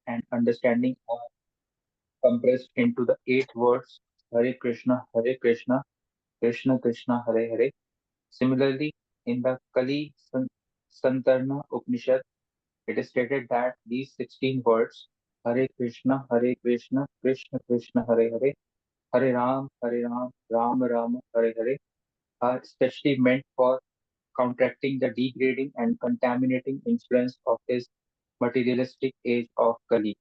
and understanding are compressed into the eight words Hare Krishna, Krishna Krishna, Hare Hare. Similarly, in the Santarna Upanishad, it is stated that these 16 words, Hare Krishna, Krishna Krishna, Hare Hare, Hare Ram, Ram Ram, Hare Hare, are especially meant for counteracting the degrading and contaminating influence of this materialistic age of Kali.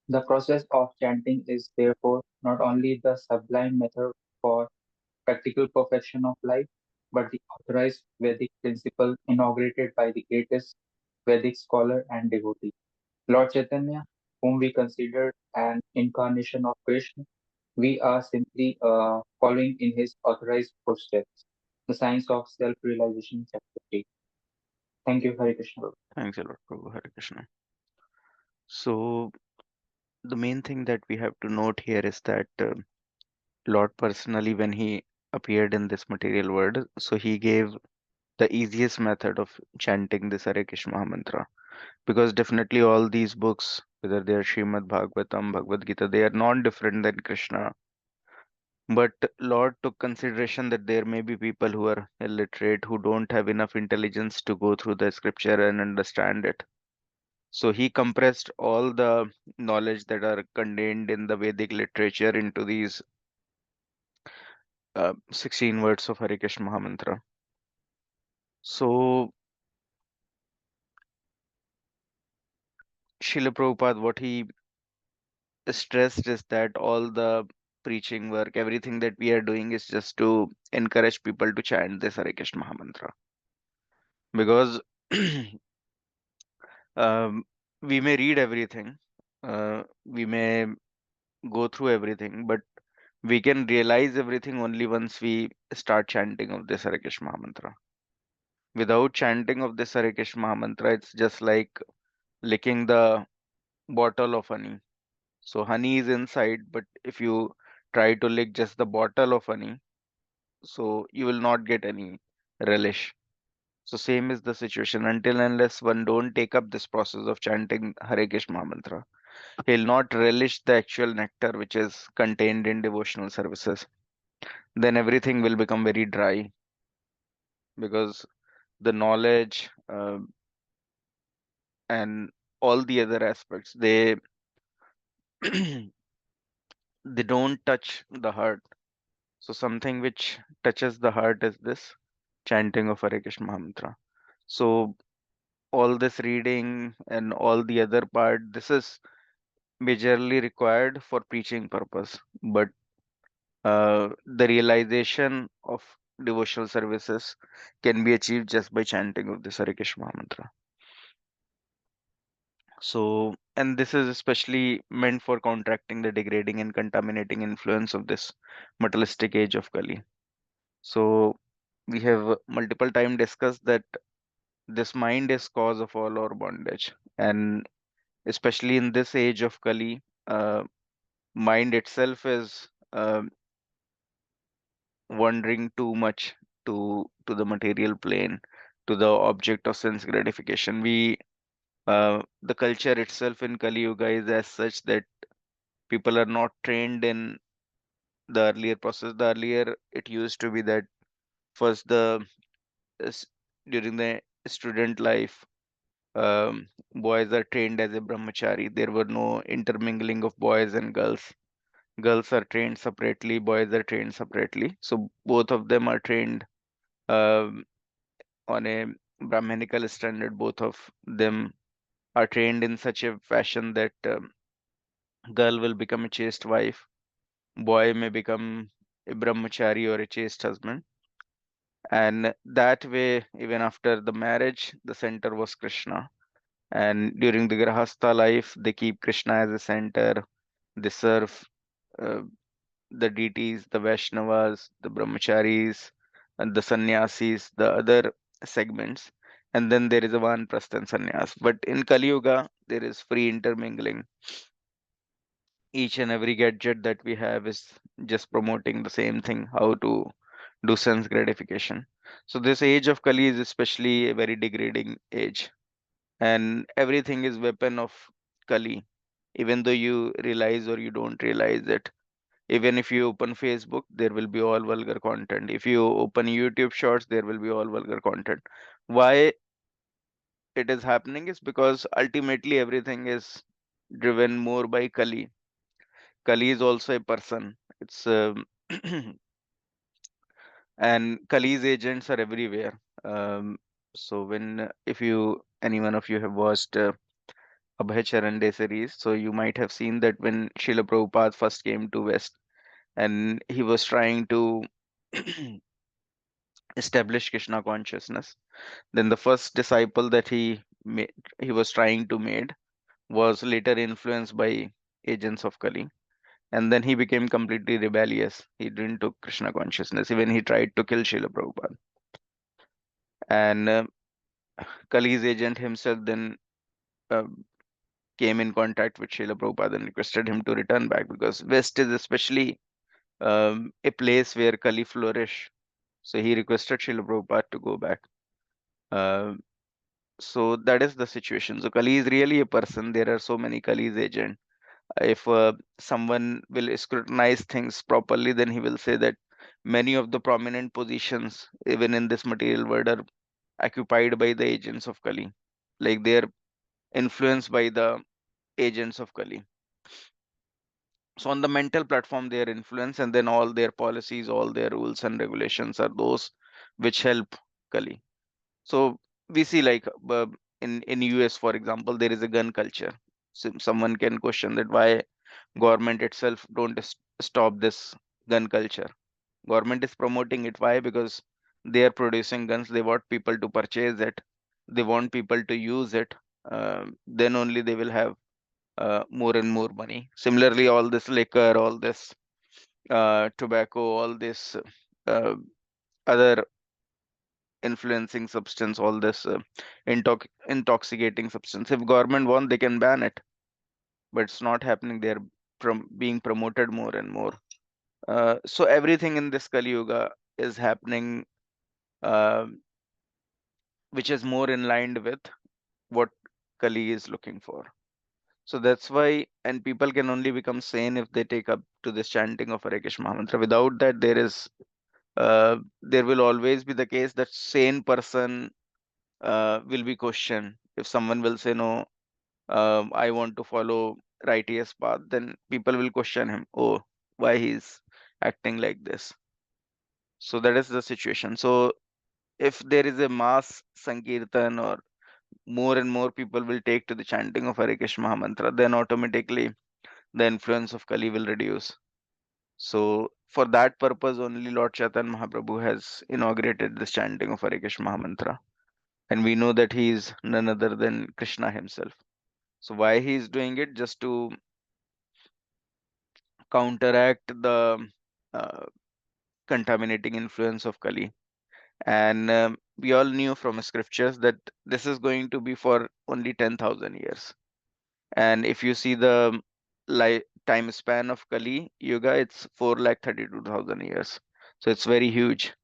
The process of chanting is therefore not only the sublime method for practical perfection of life, but the authorized Vedic principle inaugurated by the greatest Vedic scholar and devotee. Lord Chaitanya, whom we consider an incarnation of Krishna, we are simply following in his authorized footsteps. The Science of Self-Realization, Chapter 3. Thank you, Hare Krishna. Thanks a lot, Prabhu. Hare Krishna. So, the main thing that we have to note here is that Lord personally, when he appeared in this material world, so he gave the easiest method of chanting this Hare Krishna Maha Mantra. Because definitely all these books, whether they are Srimad Bhagavatam, Bhagavad Gita, they are not different than Krishna. But Lord took consideration that there may be people who are illiterate, who don't have enough intelligence to go through the scripture and understand it. So he compressed all the knowledge that are contained in the Vedic literature into these 16 words of Hare Krishna Maha Mantra. So Srila Prabhupada, what he stressed is that all the preaching work, everything that we are doing is just to encourage people to chant this Hare Krishna Maha Mantra. Because we may read everything, we may go through everything, but we can realize everything only once we start chanting of this Hare Krishna Maha Mantra. Without chanting of this Hare Krishna Maha Mantra, it's just like licking the bottle of honey. So honey is inside, but if you try to lick just the bottle of honey, so you will not get any relish. So same is the situation until unless one don't take up this process of chanting Hare Krishna Maha Mantra. He'll not relish the actual nectar which is contained in devotional services. Then everything will become very dry because the knowledge and all the other aspects they don't touch the heart. So something which touches the heart is this chanting of Hare Krishna Maha Mantra. So all this reading and all the other part, this is majorly required for preaching purpose. But the realization of devotional services can be achieved just by chanting of this Hare Krishna Maha Mantra. So, and this is especially meant for counteracting the degrading and contaminating influence of this materialistic age of Kali. So, we have multiple time discussed that this mind is cause of all our bondage, and especially in this age of Kali, mind itself is wandering too much to the material plane, to the object of sense gratification. The culture itself in Kali Yuga is as such that people are not trained in the earlier process. The earlier it used to be that first s- during the student life, boys are trained as a brahmachari. There were no intermingling of boys and girls. Girls are trained separately, boys are trained separately. So both of them are trained um, on a Brahmanical standard. Both of them are trained in such a fashion that girl will become a chaste wife, boy may become a brahmachari or a chaste husband. And that way, even after the marriage, the center was Krishna. And during the Grahastha life, they keep Krishna as a center. They serve uh, the deities, the Vaishnavas, the brahmacharis, and the sannyasis, the other segments. And then there is a Vanprastha and sannyas. But in Kali Yuga, there is free intermingling. Each and every gadget that we have is just promoting the same thing, how to do sense gratification. So this age of Kali is especially a very degrading age, and everything is weapon of Kali, even though you realize or you don't realize it. Even if you open Facebook, there will be all vulgar content. If you open YouTube Shorts, there will be all vulgar content. Why it is happening is because ultimately everything is driven more by Kali. Kali is also a person. It's and Kali's agents are everywhere. So when if you any one of you have watched Abhay Charan series, so you might have seen that when Srila Prabhupada first came to West and he was trying to establish Krishna consciousness, then the first disciple that he was trying to made was later influenced by agents of Kali. And then he became completely rebellious. He didn't took Krishna consciousness. Even he tried to kill Srila Prabhupada. And Kali's agent himself then uh, came in contact with Srila Prabhupada and requested him to return back because West is especially a place where Kali flourish. So he requested Srila Prabhupada to go back. Uh, so that is the situation. So Kali is really a person. There are so many Kali's agent. If someone will scrutinize things properly, then he will say that many of the prominent positions, even in this material world, are occupied by the agents of Kali. Like they're influenced by the agents of Kali. So on the mental platform, they are influenced, and then all their policies, all their rules and regulations are those which help Kali. So we see like in US, for example, there is a gun culture. So someone can question that why government itself don't stop this gun culture. Government is promoting it. Why? Because they are producing guns. They want people to purchase it. They want people to use it. Then only they will have more and more money. Similarly, all this liquor, all this tobacco, all this uh, other influencing substance, all this intoxicating substance. If government want, they can ban it, but it's not happening. They're being promoted more and more. So everything in this Kali Yuga is happening, uh, which is more in line with what Kali is looking for. So that's why, and people can only become sane if they take up to this chanting of Hare Krishna Mahamantra. Without that, there will always be the case that sane person will be questioned. If someone will say no, I want to follow righteous path, then people will question him. Oh, why he's acting like this? So that is the situation. So if there is a mass sankirtan or more and more people will take to the chanting of Hare Krishna Mahamantra, then automatically the influence of Kali will reduce. So for that purpose only Lord Chaitanya Mahaprabhu has inaugurated this chanting of Hare Krishna Mahamantra. And we know that he is none other than Krishna himself. So why he is doing it? Just to counteract the uh, contaminating influence of Kali. And we all knew from scriptures that this is going to be for only 10,000 years. And if you see the time span of Kali Yuga, it's 4,32,000 years. So it's very huge.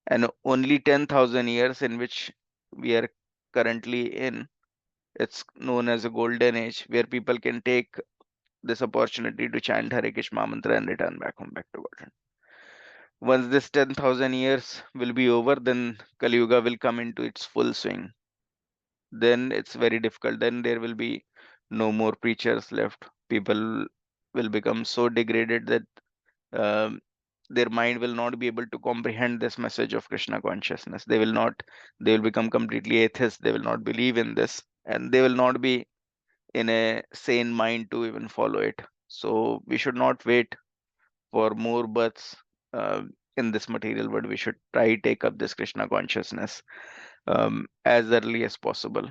And only 10,000 years in which we are currently in, it's known as a golden age where people can take this opportunity to chant Hare Krishna mantra and return back home, back to God. Once this 10,000 years will be over, then Kali Yuga will come into its full swing. Then it's very difficult. Then there will be no more preachers left. People will become so degraded that um, their mind will not be able to comprehend this message of Krishna consciousness. They will become completely atheists. They will not believe in this, and they will not be in a sane mind to even follow it. So we should not wait for more births uh, in this material world. We should try take up this Krishna consciousness as early as possible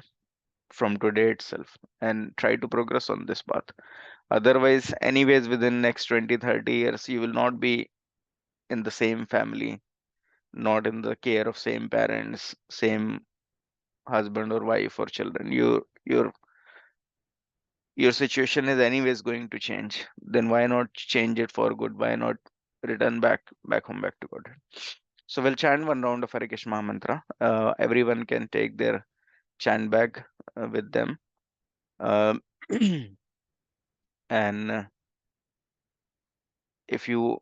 from today itself and try to progress on this path. Otherwise, anyways, within next 20, 30 years, you will not be in the same family, not in the care of same parents, same husband or wife or children. Your situation is anyways going to change. Then why not change it for good? Why not return back home, back to God? So we'll chant one round of Hare Krishna mantra. Everyone can take their chant bag with them. Um, And if you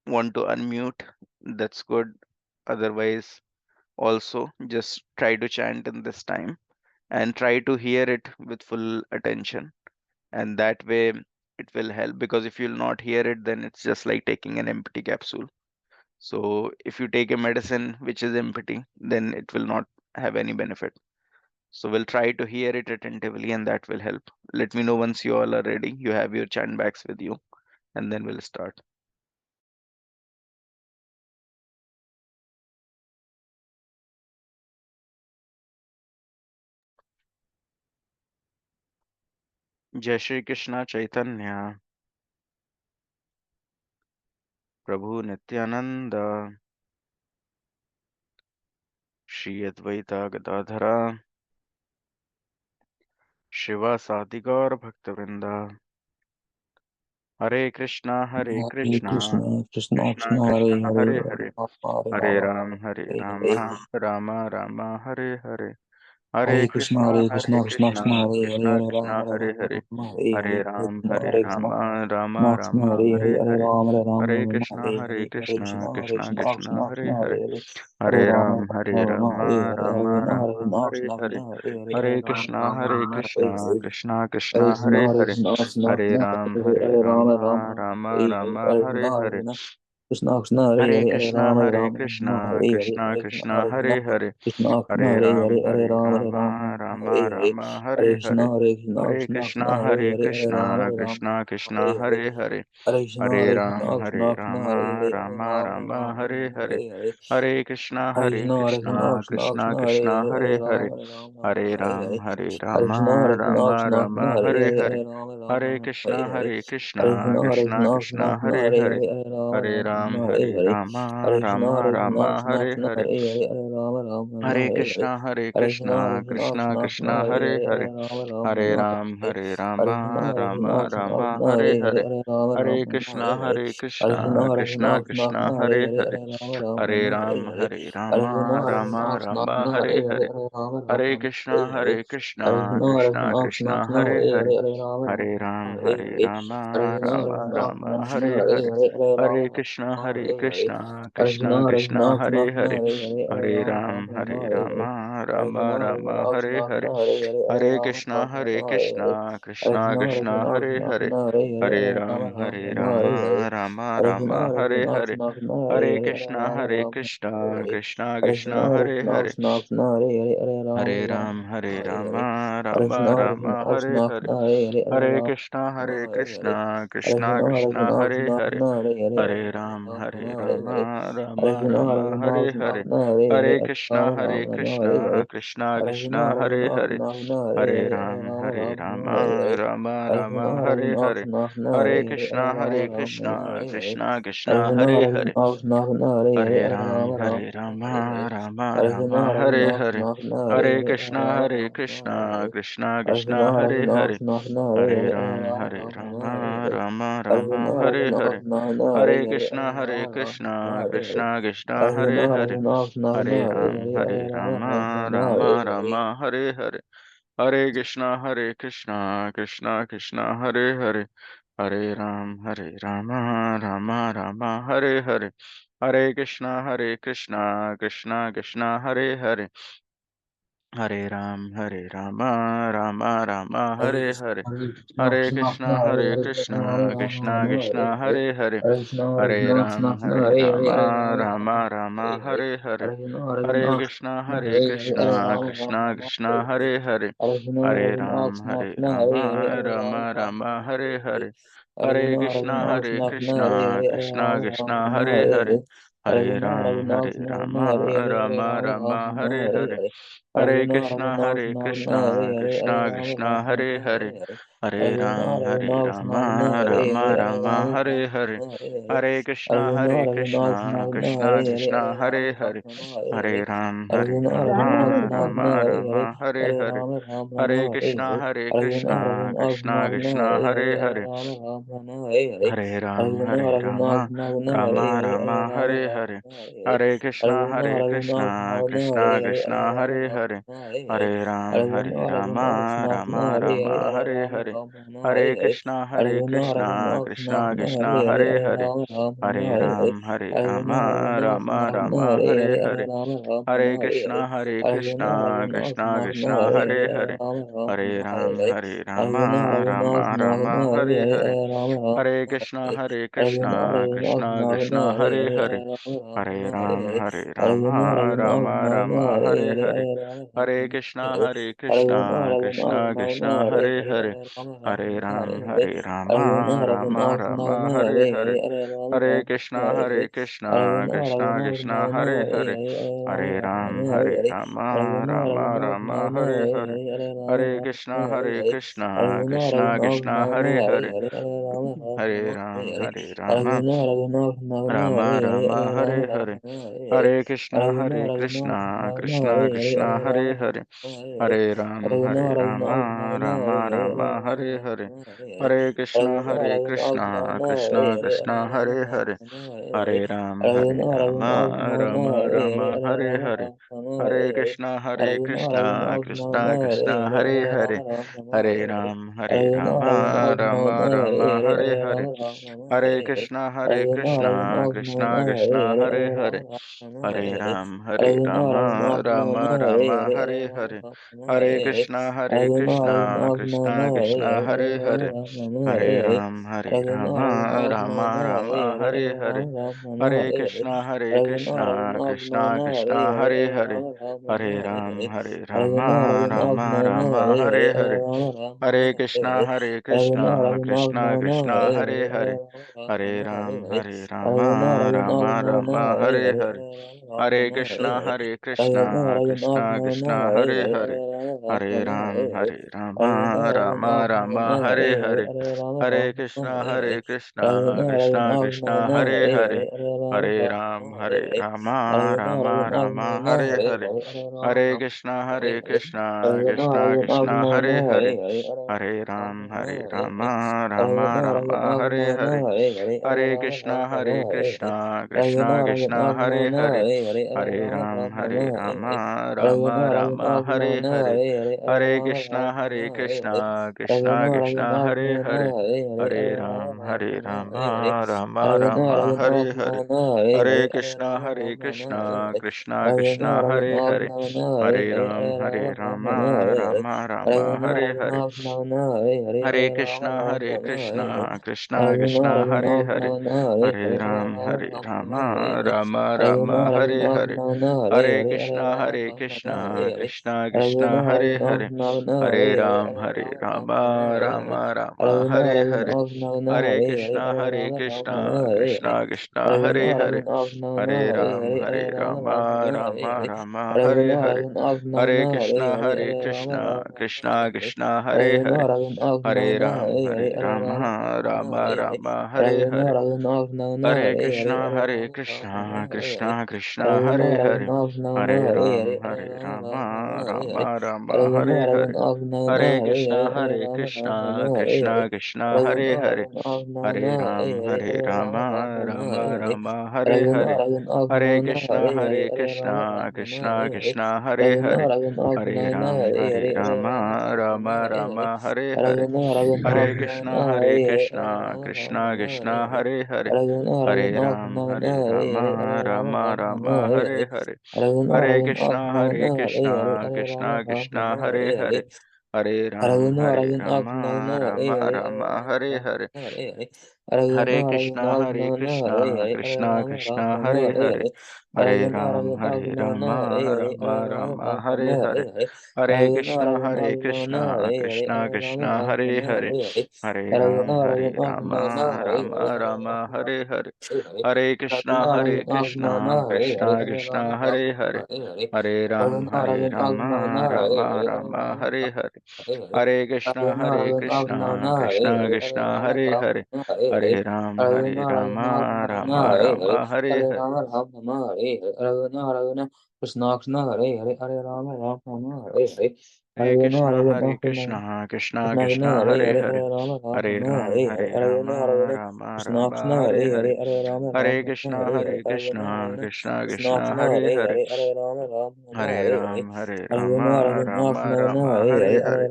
want to unmute, that's good. Otherwise, also just try to chant in this time and try to hear it with full attention. And that way it will help, because if you'll not hear it, then it's just like taking an empty capsule. So if you take a medicine which is empty, then it will not have any benefit. So we'll try to hear it attentively, and that will help. Let me know once you all are ready. You have your chant bags with you, and then we'll start. जय श्री कृष्ण चैतन्य प्रभु नित्यानंद श्री अद्वैता गदाधरा शिवा सादिगौर भक्तवृंदा हरे Hare Krishna Krishna, Krishna Krishna Krishna, Hare Krishna Hare, हरे Hare हरे Rama, Hare हरे Rama, Ram Hare Hare. Ram Ram Hare Hare Hare Hare Krishna, Hare Krishna, Krishna Krishna Krishna, Hare Hare, Krishna Hare Krishna Rama, Hare हरे Rama, हरे Rama, Hare हरे Hare. Hare Ram Krishna, Hare Ram Krishna, Hare हरे Hare, Hare हरे Rama, Hare Rama, हरे Rama, Krishna Hare Hare. Hare Krishna, Hare Krishna Krishna, Krishna Krishna हरे Krishna, हरे Hare Hare, हरे Hare Rama, Ram Rama, Hare Hare. Hare Krishna, Ram Hare Krishna, हरे Krishna हरे Krishna, Hare Hare, हरे Hare Rama, Rama, Rama, Hare Hare. Krishna Hare Krishna Krishna, हरे Hare हरे Krishna, Krishna हरे Krishna, Hare Hare, Rama, Rama, Hare Hare. Hare हरे Krishna, Hare हरे Krishna, Krishna Krishna, Hare Hare, Hare Rama, Rama, Rama, Hare Hare. Hare Krishna, Hare हरे Krishna, हरे Krishna Krishna, हरे Hare Hare, Hare हरे Rama, Ram Rama, Rama, Hare Hare. हरे Hare हरे Krishna, Hare Krishna, हरे Krishna Krishna, Hare Hare, Hare Rama, Rama, Krishna Hare Hare. Hare Hare Hare Krishna, हरे Hare Ram Krishna, Krishna Krishna, Hare Hare, Hare Rama, Rama, हरे Rama, हरे Hare Hare. हरे Hare Krishna, Hare Krishna Krishna, Krishna Krishna Krishna, Hare Krishna Hare, हरे Hare हरे Rama, Rama, हरे Rama, Hare Ram Hare. Hare Krishna, Hare Krishna, Krishna Ram Krishna, Hare हरे Hare, हरे Hare Rama, Rama, हरे Rama, Hare Hare. Krishna Hare Krishna, Hare Krishna, Krishna Krishna Krishna, हरे Hare हरे Hare, Hare Rama, हरे Rama, Ram Rama, Hare Hare. Hare Krishna, Hare Ram Krishna, Krishna हरे Krishna, हरे Hare Hare, Hare Rama, Rama, Rama, Hare Hare. हरे Hare Krishna, Hare Krishna, Krishna Krishna Krishna, Krishna Hare हरे Hare, हरे Hare Rama, Rama, हरे Rama, Ram Hare Hare. Hare Krishna, Hare Krishna, Krishna Krishna, हरे Hare हरे Hare, Hare Rama, हरे Rama, Rama, Hare Hare. Hare Krishna, Hare Krishna, Krishna Krishna Krishna, Hare हरे Hare, हरे Hare Rama, Rama, हरे Rama, Hare Ram Hare. Hare Krishna, Hare Krishna, Krishna Krishna, हरे Hare Hare, हरे Hare Rama, हरे Rama, Hare Hare. Krishna Hare Krishna, Hare Krishna, Krishna Krishna Krishna, हरे Hare हरे Hare, Hare Rama, हरे Rama, Ram Rama, Hare Hare. Hare Krishna, Hare Krishna, Krishna हरे Krishna, Hare हरे Hare, Hare Rama, हरे Rama, Krishna Rama, Hare Hare. Hare Krishna Krishna, Hare Krishna Krishna, हरे Krishna Krishna, हरे Hare Hare, Hare हरे Rama, Ram Rama, Rama, Hare Hare. Hare Ram Krishna, Hare Ram Krishna, हरे Krishna हरे Krishna, Hare Hare, Hare हरे Rama, Krishna Rama, Rama, Hare Hare. Hare Krishna, Hare Krishna Krishna, हरे Krishna हरे Krishna, Hare Hare, हरे Hare Ram Rama, Rama, Rama, Hare Hare. Hare Ram Krishna, Hare हरे Krishna, हरे Krishna Krishna, Hare हरे Hare, Hare Rama, Rama, Krishna Hare Hare. Hare Krishna Krishna, Hare हरे Krishna, हरे Krishna Krishna, Hare Hare, Hare Rama, Rama, हरे Rama, Hare Ram Hare. Hare Krishna, Hare Ram Krishna, हरे Krishna हरे Krishna, Hare Hare, Hare हरे Rama, Rama, Hare Krishna Hare. Hare Krishna, Hare Krishna Krishna, हरे Krishna हरे Krishna, Hare Hare, हरे Hare Ram Rama, Rama, Hare Ram Hare. Hare Krishna, Hare Krishna, हरे Krishna हरे Krishna, Hare Hare, हरे Hare Krishna Rama, Rama, Rama, Krishna Hare Hare. Hare Krishna Krishna, Hare हरे Krishna, हरे Krishna Krishna, Hare हरे Hare, Hare Rama, Rama, Ram Rama, Hare Hare. Hare Ram Krishna, Hare हरे Krishna, हरे Krishna Krishna, हरे Hare Hare, Krishna Hare Rama, Rama, Krishna Rama, Hare Hare. Krishna Hare Krishna, हरे Hare हरे Krishna, Krishna Krishna, Hare Hare, हरे Hare Rama, Rama, Ram Hare Hare. Ram Hare Krishna, Hare हरे Krishna, हरे Krishna Krishna, Hare हरे Hare, Hare Rama, Rama, Rama, Hare Hare. Hare Krishna Krishna, Hare हरे Krishna, हरे Krishna Krishna, Hare हरे Hare, Hare Rama, Rama, Ram Rama, Hare Hare. Hare Ram Krishna, Hare हरे Krishna, हरे Krishna Krishna, Hare हरे Hare, Hare Rama, Rama, Rama, Hare Hare. Krishna Hare हरे Krishna, Hare हरे Krishna, Krishna हरे Krishna, Hare Hare, Hare Rama, Rama, Rama, Hare Ram Hare. Hare Hare Hare Krishna Krishna Hare Hare Hare Ram Ram Hare Hare Hare Krishna Krishna Hare Hare Hare Ram Hare हरे Krishna, हरे Hare Krishna, Krishna Krishna, Hare हरे Hare, Hare Rama, Rama, Rama, Hare Krishna Hare. Hare Hare Hare Krishna, Hare हरे Krishna, Krishna Krishna, Hare Ram Hare, Hare Rama, Rama, Ram Hare Hare. Hare Hare Hare Krishna, Hare हरे Krishna, Krishna हरे Krishna, Hare Hare, Hare Rama, Rama, Krishna Hare हरे Hare. हरे Hare Krishna, Hare हरे Krishna, Krishna हरे Krishna, Hare Hare, Hare Rama, Ram Rama, Rama, हरे Hare Hare. हरे Hare हरे Krishna, Hare Krishna, Krishna Krishna, Krishna Hare Hare, Hare Rama, Krishna Rama, Rama, हरे Hare हरे Hare. Hare हरे Krishna, Hare Krishna, Krishna Krishna, Hare Hare, Hare Rama, Ram Rama, Rama, हरे Hare हरे Hare. Hare हरे Krishna, Hare Krishna, Krishna Krishna, Hare Hare, Hare Rama, Rama, हरे Rama, हरे Hare Hare. हरे Hare Krishna, Hare Krishna, Ram Krishna Krishna, Hare Hare, Hare Ram Rama, हरे Rama, हरे Rama, Hare Hare. हरे Hare Krishna, Hare Krishna, Krishna Krishna, Hare Hare, Krishna Hare हरे Rama, Rama, हरे Rama, Hare हरे Hare. Hare Krishna, Hare Ram Krishna, Krishna Ram Krishna, Hare Ram Hare, हरे Hare हरे Rama, Rama, हरे Rama, Hare Hare. Hare Krishna, Hare Krishna, Krishna Krishna, Krishna Hare हरे Hare, Hare हरे Rama, Rama, Rama, Hare Hare. हरे Hare Krishna, Hare Krishna, Ram Krishna Krishna, Ram Hare Hare, Ram Hare Rama, हरे Hare. Hare Hare Hare Krishna, Krishna Krishna, Hare Hare. Hare Rama, Rama Rama, Hare Hare. Hare Krishna, Krishna Krishna, Hare Hare. Hare Rama, Rama Rama, Hare Hare. Hare Krishna, Krishna Krishna, Hare Hare. Hare Rama, Rama Rama, Hare Hare. Hare Krishna, Krishna Krishna, Hare Hare. Hare Rama, Rama Rama, Hare Hare. Hare Krishna, Krishna Krishna, Hare Hare. Hare Rama, Rama Rama, Hare Hare. Hare Krishna, Krishna Krishna, Hare Hare. Hare Rama, Rama Rama, Hare Hare. Hare Krishna, Krishna Krishna, Hare Hare. Hare Rama, Rama Rama, Hare Hare. Hare Krishna, Krishna Krishna, Hare Hare. Hare Rama, Rama Rama, Hare Hare. Hare Krishna, Krishna Krishna, Hare Hare. Hare Rama, Rama Rama, Hare Hare. Hare Krishna, Krishna Krishna, Hare Hare. Hare Rama, Rama Rama, Hare Hare. Hare Krishna, Krishna Krishna, Hare Hare. Hare Rama, Rama Rama, Hare Hare. Hare Krishna, Krishna Krishna, Hare Hare. Hare Rama, Rama Rama, Hare Hare. Hare Krishna, Krishna Krishna, Hare Hare. Hare Rama, Rama Rama, Hare Hare. Hare Krishna, Krishna Krishna, Hare Hare. Hare Rama, Rama Rama, Hare Hare. Hare Krishna, Krishna Krishna, Hare Hare. Hare Rama, Rama Rama, Hare Hare. Hare Krishna, Krishna Krishna, Hare Hare. Hare Rama, Rama Rama, Hare Hare. Hare Krishna, Krishna Krishna, Hare Hare. Hare Rama, Rama Rama, Hare Hare. Hare Krishna, Krishna Krishna, Hare Hare. Hare Rama, Rama Rama, Hare Hare. Hare Krishna, Krishna Krishna, Hare Hare. Hare Rama, Rama Rama, Hare Hare. Hare Krishna, Krishna Krishna, Hare Hare. Hare Rama, Rama Rama, Hare Hare. Hare Krishna, Krishna Krishna, Hare Hare. Hare Rama, Rama Rama, Hare Hare. Hare Krishna, Krishna Krishna, Hare Hare. Hare Rama, Rama Rama, Hare Hare. Hare Krishna, Krishna Krishna, Hare Hare. Hare Rama, Rama Rama, Hare Hare. Hare Krishna, Krishna Krishna, Hare Hare. Hare Rama, Rama Rama, Hare Hare. Hare Krishna, Krishna Krishna, Hare Hare. Hare Rama, Rama Rama, Hare Hare. Hare Krishna, Krishna Krishna, Hare Hare. Hare Rama, Rama Rama, Hare Hare. Hare Krishna, Krishna Krishna, Hare Hare. Hare Rama, Rama Rama, Hare Hare. Hare Krishna, Krishna Krishna, Hare Hare. Hare Rama, Rama Rama, Hare Hare. Hare Krishna, Krishna Krishna, Hare Hare. Hare Rama, Rama Rama, Hare Hare. Hare Krishna, Krishna Krishna, Hare Hare. Hare Rama, Rama Rama, Hare Hare. Hare Krishna, Krishna Krishna, Hare Hare. Hare Rama, Rama Rama, Hare Hare. Hare Krishna, Krishna Krishna, Hare Hare. Hare Rama, Rama Rama, Hare Hare. Hare Krishna, Krishna Krishna, Hare Hare. Hare Rama, Rama Rama, Hare Hare. Hare Krishna, Krishna Krishna, Hare Hare, Hare Ram, Hare Rama, Rama Rama, Hare Hare, Hare Krishna, Krishna Krishna, Hare Hare, Hare Ram, Hare Rama, Rama Rama, Hare Hare.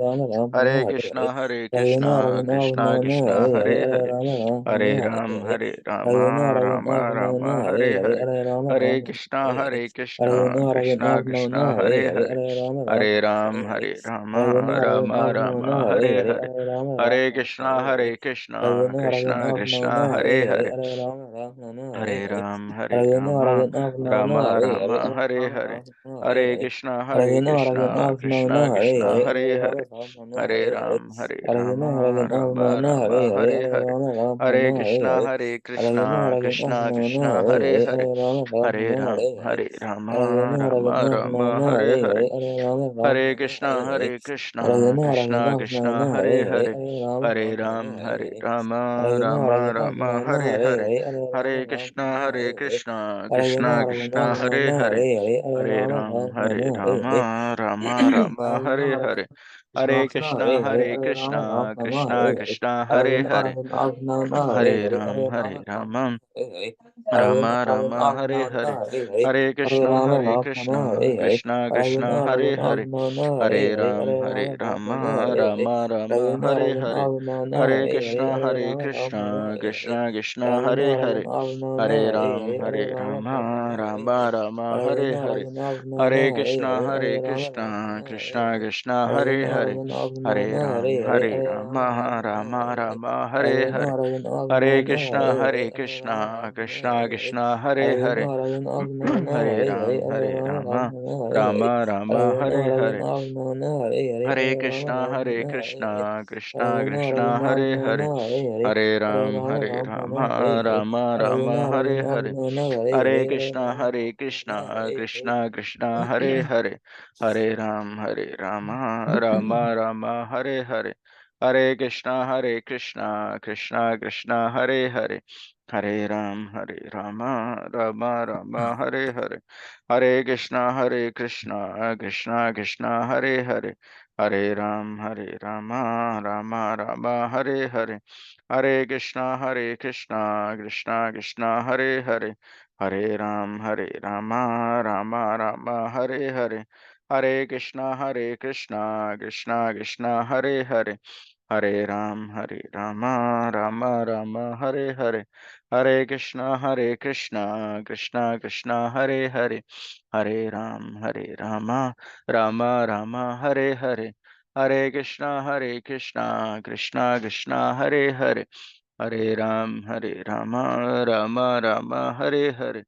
Hare Krishna, Krishna Krishna, Hare Hare. Hare Ram, Hare Rama, Rama Rama, Hare Hare. Hare Krishna, Krishna Krishna, Hare Hare. Hare Ram, Hare Rama, Rama Rama, Hare Hare. Hare Krishna, Krishna Krishna, Hare Hare. Hare Ram, Hare Rama, Rama Rama, Hare Hare. Hare Krishna, Krishna Krishna, Hare Hare. Hare Ram, Hare Rama, Rama Rama, Hare Hare. Hare Krishna, Krishna Krishna, Hare Hare. Hare Ram, Hare Rama, Rama Rama, Hare Hare. Hare Krishna, Krishna Krishna, Hare Hare. Hare Ram, Hare Rama, Rama Rama, Hare Hare. Hare Krishna, Krishna Krishna, Hare Hare. Hare Ram, Hare Rama, Rama Rama, Hare Hare. Hare Krishna, Krishna Krishna, Hare Hare. Hare Ram, Hare Rama, Rama Rama, Hare Hare. Hare Krishna, Krishna Krishna, Hare Hare. Hare Ram, Hare Rama, Rama Rama, Hare Hare. Hare Krishna, Krishna Krishna, Hare Hare. Hare Ram, Hare Rama, Rama Rama, Hare Hare. Hare Krishna, Krishna Krishna, Hare Hare. Hare Ram, Hare Rama, Rama Rama, Hare Hare. Hare Krishna, Krishna Krishna, Hare Hare. Hare Ram, Hare Rama, Rama Rama, Hare Hare. Hare Krishna, Krishna Krishna, Hare Hare. Hare Ram, Hare Rama, Rama Rama, Hare Hare. Hare Krishna, Krishna Krishna, Hare Hare. Hare Ram, Hare Rama, Rama Rama, Hare Hare. Hare Krishna, Krishna Krishna, Hare Hare. Hare Ram, Hare Rama, Rama Rama, Hare Hare. Hare Krishna, Krishna Krishna, Hare Hare. Hare Ram, Hare Rama, Rama Rama, Hare Hare. Hare Krishna, Krishna Krishna, Hare Hare. Hare Ram, Hare Rama, Rama Rama, Hare Hare. Hare Krishna, Krishna Krishna, Hare Hare. Hare Ram, Hare Rama, Rama Rama, Hare Hare. Hare Krishna, Krishna Krishna, Hare Hare. Hare Ram, Hare Rama, Rama Rama, Hare Hare. Hare Krishna, Krishna Krishna, Hare Hare. Hare Ram, Hare Rama, Rama Rama, Hare Hare.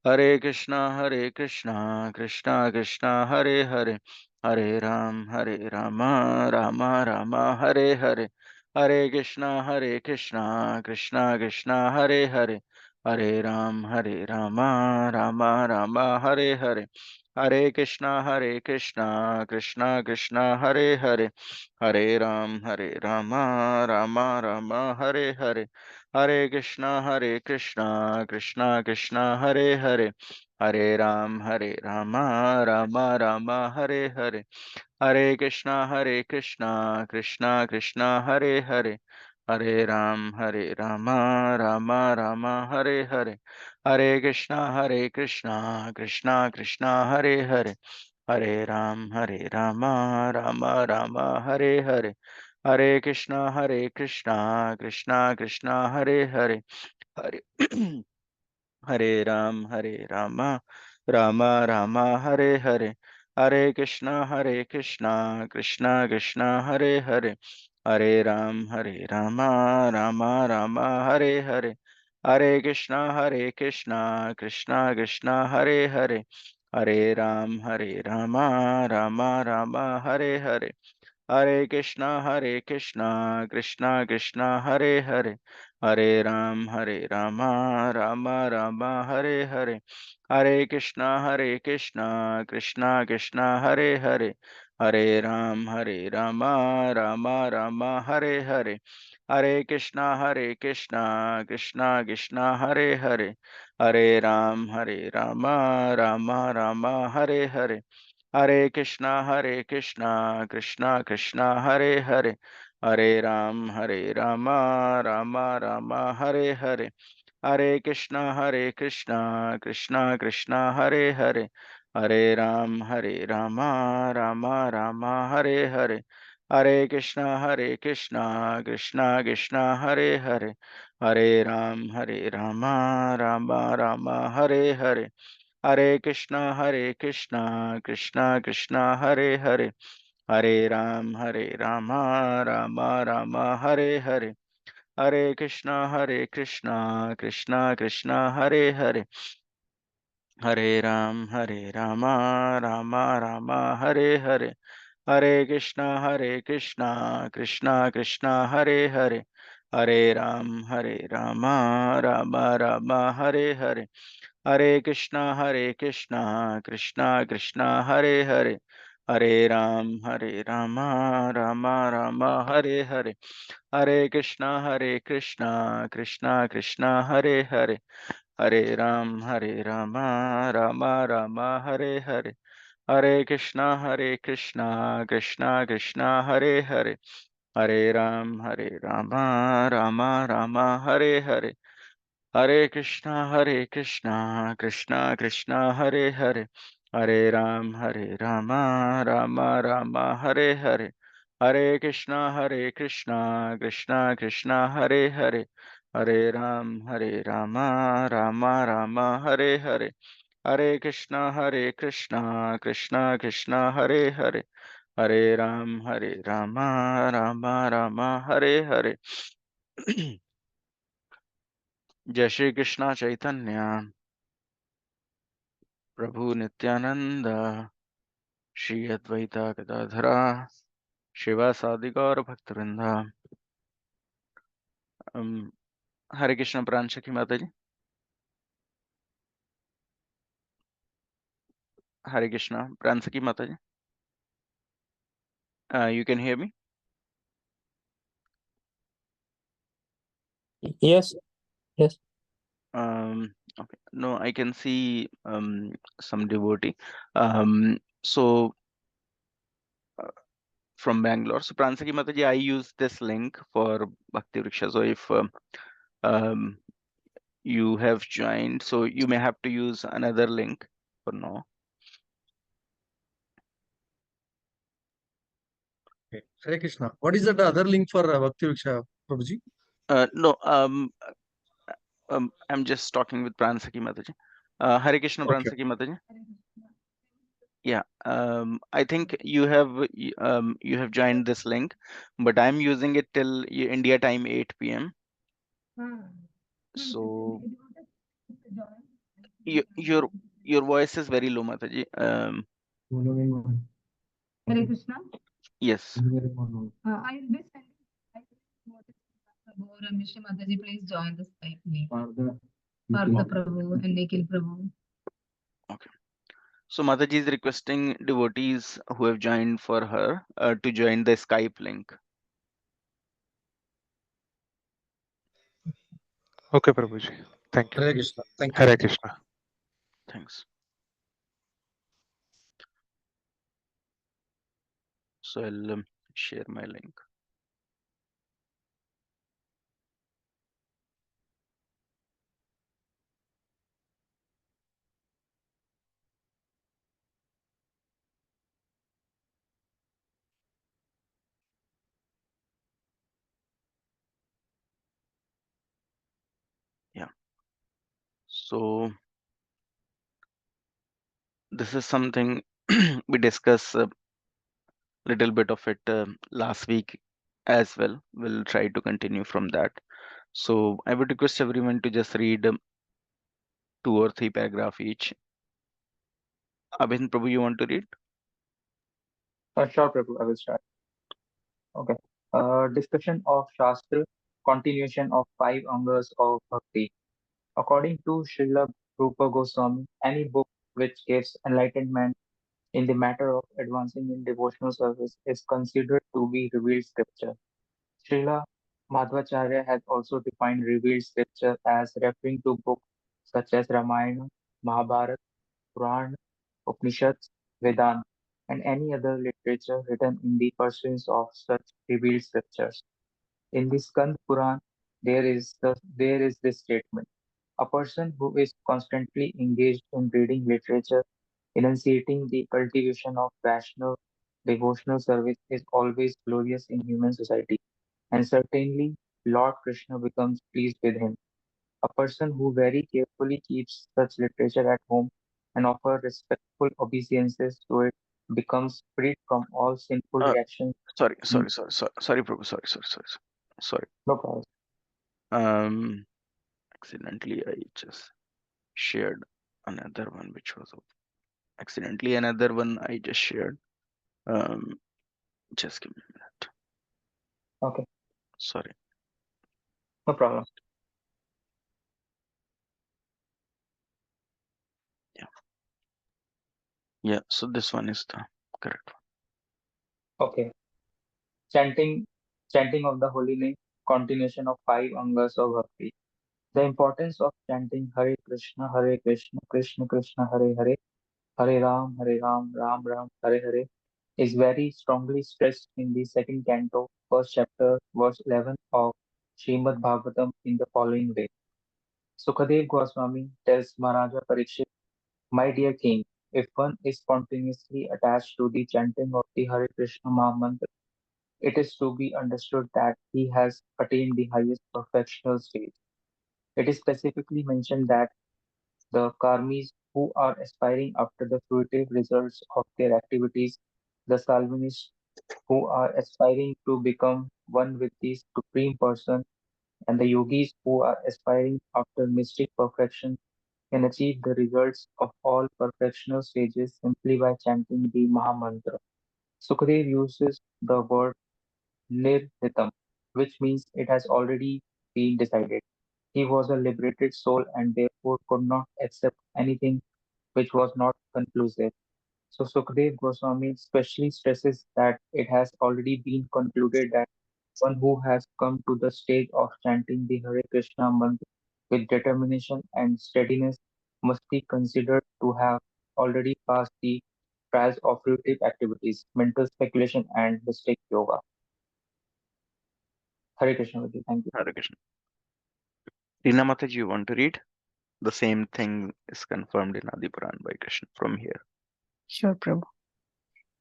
Hare Krishna, Krishna Krishna, Hare Hare. Hare Ram, Hare Rama, Rama Rama, Hare Hare. Hare Krishna, Krishna Krishna, Hare Hare. Hare Ram, Hare Rama, Rama Rama, Hare Hare. Hare Krishna, Krishna Krishna, Hare Hare. Hare Ram, Hare Rama, Rama Rama, Hare Hare. Hare Krishna, Krishna Krishna, Hare Hare. Hare Ram, Hare Rama, Rama Rama, Hare Hare. Hare Krishna, Krishna Krishna, Hare Hare. Hare Ram, Hare Rama, Rama Rama, Hare Hare. Hare Krishna, Krishna Krishna, Hare Hare. Hare Ram, Hare Rama, Rama Rama, Hare Hare. Hare Krishna, Krishna Krishna, Hare Hare. Hare Hare Ram, Hare Rama, Rama Rama, Hare Hare. Hare Krishna, Krishna Krishna, Hare Hare. Hare Ram, Hare Rama, Rama Rama, Hare Hare. Hare Krishna, Krishna Krishna, Hare Hare. Hare Ram, Hare Rama, Rama Rama, Hare Hare. Hare Krishna, Krishna Krishna, Hare Hare. Hare Ram, Hare Rama, Rama Rama, Hare Hare. Hare Krishna, Krishna Krishna, Hare Hare. Hare Ram, Hare Rama, Rama Rama, Hare Hare. Hare Krishna, Krishna Krishna, Hare Hare. Hare Ram, Hare Rama, Rama Rama, Hare Hare. Hare Krishna, Krishna Krishna, Hare Hare, Hare Rama, Rama Rama, Hare Hare. Hare Krishna, Krishna Krishna, Hare Hare, Hare Rama, Rama Rama, Hare Hare. Hare Krishna, Krishna Krishna, Hare Hare, Hare Rama, Rama Rama, Hare Hare. Hare Krishna, Krishna Krishna, Hare Hare, Hare Rama, Rama Rama, Hare Hare. Hare Krishna, Krishna Krishna, Hare Hare, Hare Rama, Rama Rama, Hare Hare. Hare Krishna, Krishna Krishna, Hare Hare, Hare Rama, Rama Rama, Hare Hare. Hare Krishna, Krishna Krishna, Hare Hare, Hare Rama, Rama Rama, Hare Hare. Hare Krishna, Krishna Krishna, Hare Hare, Hare Rama, Rama Rama, Hare Hare. Hare Krishna, Krishna Krishna, Hare Hare, Hare Rama, Rama Rama, Hare Hare. Hare Krishna, Krishna Krishna, Hare Hare, Hare Rama, Rama Rama, Hare Hare. Hare Krishna, Krishna Krishna, Hare Hare, Hare Rama, Rama Rama, Hare Hare. Hare Krishna, Krishna Krishna, Hare Hare, Hare Rama, Rama Rama, Hare Hare. जय श्री कृष्णा चैतन्य प्रभु नित्यानंद श्री अद्वैता गदाधरा शिवासादि गौर भक्तवृंदा अम, हरे कृष्ण प्रांश की माता जी हरे कृष्ण प्रांश की माता ji you can hear me Yes, yes. okay no I can see some devotee um, so uh, from Bangalore so Pransa ki mata ji I use this link for Bhakti Vriksha so if um, you have joined so you may have to use another link for now. Okay. Hare Krishna. What is that other link for Bhakti Vriksha, Prabhuji? No, I'm just talking with Pransaki Mataji. Hare Krishna Okay. Pransaki Mataji. Yeah, I think you have joined this link, but I'm using it till India time 8 p.m. So you, your voice is very low, Mataji. Hare Krishna. Yes. I will be sending. I will notice Prabhu or Mishra Mataji, please join the Skype link. Partha Prabhu and Nikhil Prabhu. Okay. So Mataji is requesting devotees who have joined for her to join the Skype link. Okay, Prabhuji. Thank you. Hare Krishna. Thank you. Hare Krishna. Thanks. So I'll share my link. Yeah. So this is something we discussed a little bit of it last week as well. We'll try to continue from that. So I would request everyone to just read 2 or 3 paragraph each. Abhin Prabhu, you want to read? Sure, Prabhu, I will start. Okay. Discussion of Shastra, continuation of 5 angas of Bhakti. According to Srila Rupa Goswami, any book which gives enlightenment in the matter of advancing in devotional service is considered to be revealed scripture. Srila Madhvacharya has also defined revealed scripture as referring to books such as Ramayana, Mahabharata, Purana, Upanishads, Vedanta. and any other literature written in the pursuance of such revealed scriptures. In the Skand Puran, there is this statement: a person who is constantly engaged in reading literature, enunciating the cultivation of rational devotional service is always glorious in human society, and certainly Lord Krishna becomes pleased with him. A person who very carefully keeps such literature at home and offers respectful obeisances to it becomes freed from all sinful Uh, reactions. sorry, Prabhu. Sorry. No problem. Um, accidentally, I just shared another one, which was accidentally another one I just shared. Um, just give me a minute. Okay, Sorry. no problem. Yeah. Yeah. So this one is the correct Okay. Chanting, chanting of the holy name, continuation of five angas of bhakti. The importance of chanting Hare Krishna, Krishna Krishna, Hare Ram, Ram Ram, Hare Hare is very strongly stressed in the second canto, first chapter, verse 11 of Srimad Bhagavatam in the following way. Sukadev Goswami tells Maharaja Parikshit, my dear king, if one is spontaneously attached to the chanting of the Hare Krishna Mahamantra, it is to be understood that he has attained the highest perfectional stage. It is specifically mentioned that the karmis who are aspiring after the fruitive results of their activities, the salvinists who are aspiring to become one with the Supreme Person, and the yogis who are aspiring after mystic perfection can achieve the results of all perfectional stages simply by chanting the Mahamantra. Sukadev uses the word nirhitam, which means it has already been decided. He was a liberated soul and therefore could not accept anything which was not conclusive. So Sukadev Goswami specially stresses that it has already been concluded that one who has come to the stage of chanting the Hare Krishna mantra with determination and steadiness must be considered to have already passed the trials of fruitive activities, mental speculation, and mystic yoga. Hare Krishna, Vijay. Thank you. one. Hare Krishna. Rina Mataji, you want to read? The same thing is confirmed in Adi Puran by Krishna from here. Sure, Prabhu.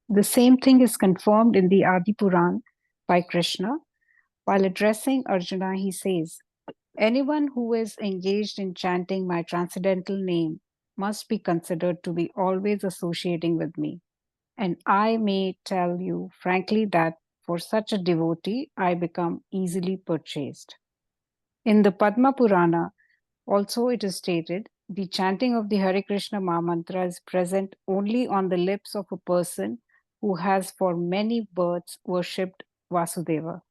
The same thing is confirmed in the Adi Puran by Krishna. While addressing Arjuna, he says, anyone who is engaged in chanting my transcendental name must be considered to be always associating with me. And I may tell you frankly that for such a devotee, I become easily purchased. In the Padma Purana, also it is stated, the chanting of the Hare Krishna Mahamantra is present only on the lips of a person who has for many births worshipped Vasudeva.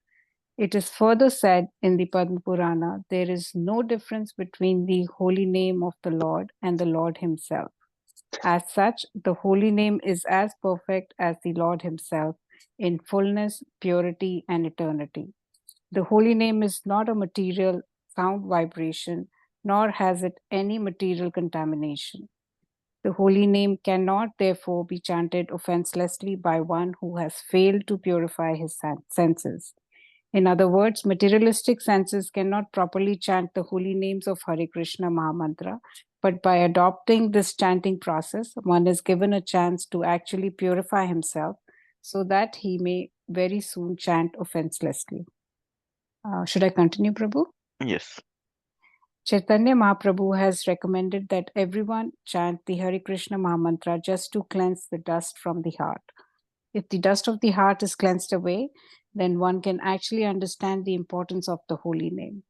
It is further said in the Padma Purana, there is no difference between the holy name of the Lord and the Lord himself. As such, the holy name is as perfect as the Lord himself in fullness, purity, and eternity. The holy name is not a material sound vibration, nor has it any material contamination. The holy name cannot, therefore, be chanted offenselessly by one who has failed to purify his senses. In other words, materialistic senses cannot properly chant the holy names of Hare Krishna Mahamantra, but by adopting this chanting process, one is given a chance to actually purify himself so that he may very soon chant offenselessly. Should I continue, Prabhu? Yes. Chaitanya Mahaprabhu has recommended that everyone chant the Hare Krishna Mahamantra just to cleanse the dust from the heart. If the dust of the heart is cleansed away, then one can actually understand the importance of the holy name.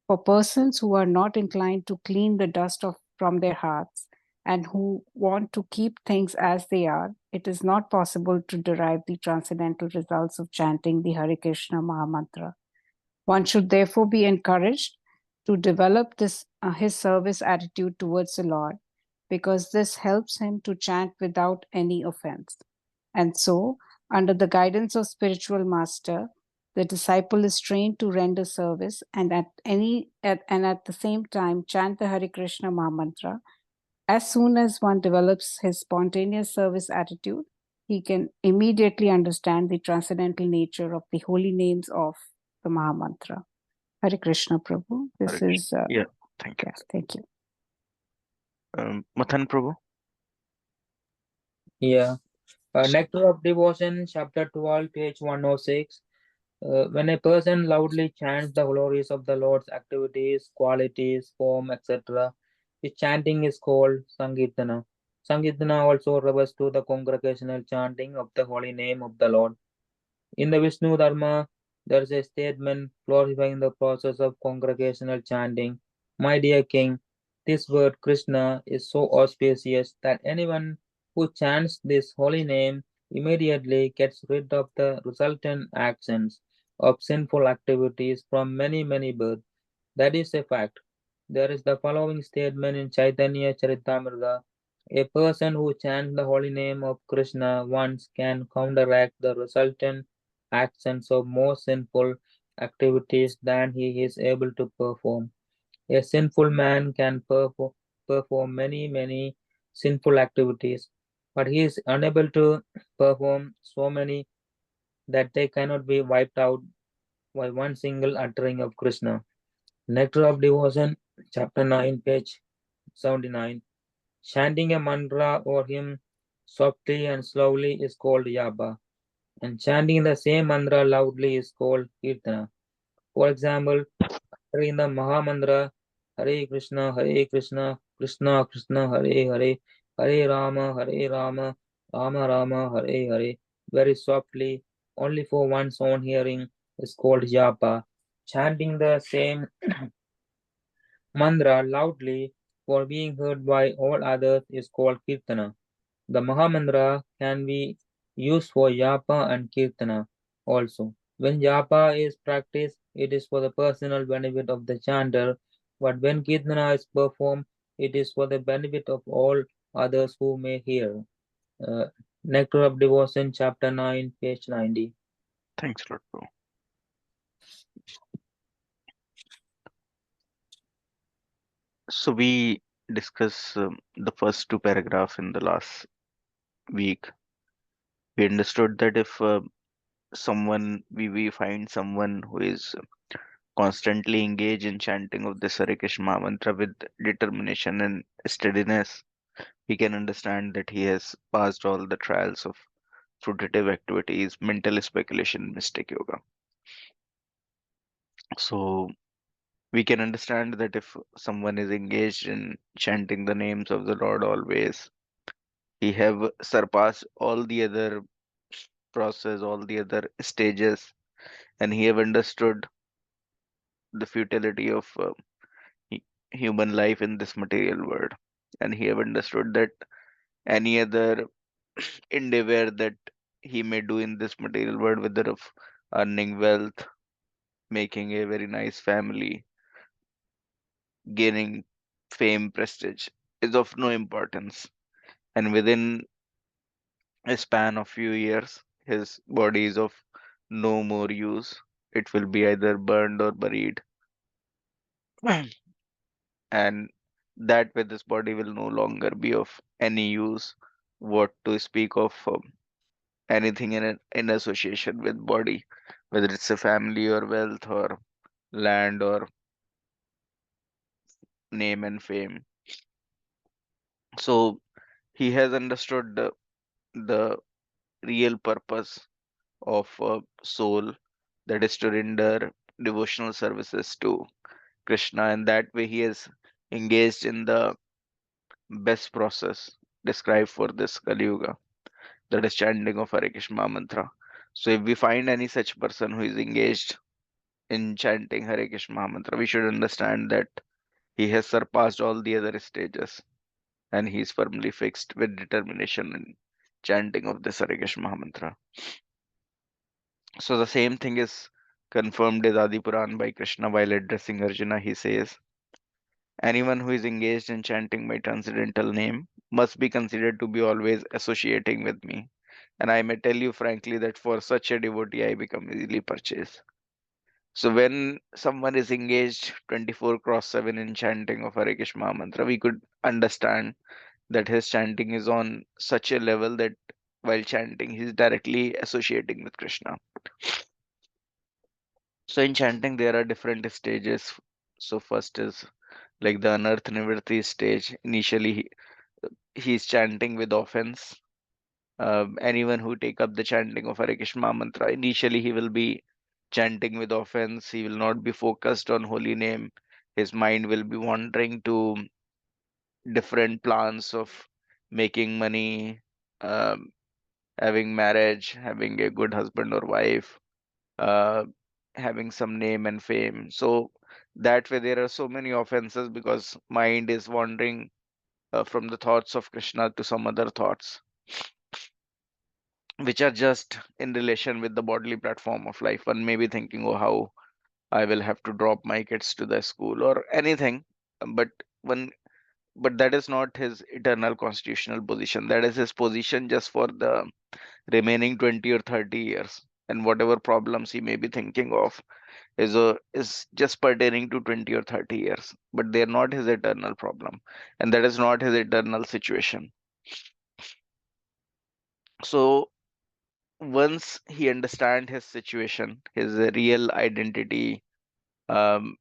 For persons who are not inclined to clean the dust from their hearts and who want to keep things as they are, it is not possible to derive the transcendental results of chanting the Hare Krishna Mahamantra. One should therefore be encouraged to develop his service attitude towards the Lord, because this helps him to chant without any offense. And so, under the guidance of spiritual master, the disciple is trained to render service and at the same time chant the Hare Krishna Mahamantra. As soon as one develops his spontaneous service attitude, he can immediately understand the transcendental nature of the holy names of the Mahamantra. Hare Krishna, Prabhu. This Hare is, Krishna. Yeah, thank you. yes, thank you. Mathan Prabhu. Yeah. Nectar of Devotion, chapter 12, page 106. When a person loudly chants the glories of the Lord's activities, qualities, form, etc., his chanting is called Sankirtana. Sankirtana also refers to the congregational chanting of the holy name of the Lord. In the Vishnu Dharma, there is a statement glorifying the process of congregational chanting. My dear king, this word Krishna is so auspicious that anyone who chants this holy name immediately gets rid of the resultant actions of sinful activities from many, many births. That is a fact. There is the following statement in Chaitanya Charitamrita. A person who chants the holy name of Krishna once can counteract the resultant actions of more sinful activities than he is able to perform. A sinful man can perform many, many sinful activities, but he is unable to perform so many that they cannot be wiped out by one single uttering of Krishna. Nectar of Devotion, chapter 9, page 79. Chanting a mantra or hymn softly and slowly is called yapa, and chanting the same mantra loudly is called kirtana. For example, uttering the Mahamantra Hare Krishna, Krishna Krishna, Hare Hare, Hare Rama, Rama Rama, Hare Hare, very softly, only for one's own hearing, is called japa. Chanting the same mantra loudly for being heard by all others is called kirtana. The Mahamantra can be used for japa and kirtana also. When japa is practiced, it is for the personal benefit of the chanter, but when kirtana is performed, it is for the benefit of all others who may hear. Uh, Nectar of Devotion, chapter 9, page 90. Thanks a lot, bro. So we discuss the first two paragraph in the last week. We understood that if we find someone who is constantly engaged in chanting of this Hare Krishna mantra with determination and steadiness, we can understand that he has passed all the trials of fruitive activities, mental speculation, mystic yoga. So we can understand that if someone is engaged in chanting the names of the Lord always, he have surpassed all the other process, all the other stages, and he have understood the futility of hu- human life in this material world, and he have understood that any other endeavor that he may do in this material world, whether of earning wealth, making a very nice family, gaining fame, prestige, is of no importance. And within a span of few years, his body is of no more use. It will be either burned or buried, and that way this body will no longer be of any use. What to speak of anything in association with body, whether it's a family or wealth or land or name and fame. So he has understood the real purpose of a soul, that is to render devotional services to Krishna, and that way he has engaged in the best process described for this Kali Yuga, that is chanting of Hare Krishna mantra. So if we find any such person who is engaged in chanting Hare Krishna mantra, we should understand that he has surpassed all the other stages, and he is firmly fixed with determination in chanting of this Hare Krishna mantra. So the same thing is confirmed in Adi Puran by Krishna while addressing Arjuna. He says, anyone who is engaged in chanting my transcendental name must be considered to be always associating with me. And I may tell you frankly that for such a devotee, I become easily purchased. So when someone is engaged 24 cross 7 in chanting of Hare Krishna mantra, we could understand that his chanting is on such a level that while chanting, he's directly associating with Krishna. So in chanting, there are different stages. So first is like the Anarth Nivritti stage. Initially, he's chanting with offense. Anyone who take up the chanting of Hare Krishna mantra, initially he will be chanting with offense. He will not be focused on holy name. His mind will be wandering to different plans of making money, um, having marriage, having a good husband or wife, uh, having some name and fame. So that way there are so many offenses because mind is wandering from the thoughts of Krishna to some other thoughts, which are just in relation with the bodily platform of life. One may be thinking, oh, how I will have to drop my kids to the school or anything, but one but that is not his eternal constitutional position. That is his position just for the remaining 20 or 30 years. And whatever problems he may be thinking of is just pertaining to 20 or 30 years, but they're not his eternal problem, and that is not his eternal situation. So once he understand his situation, his real identity, um,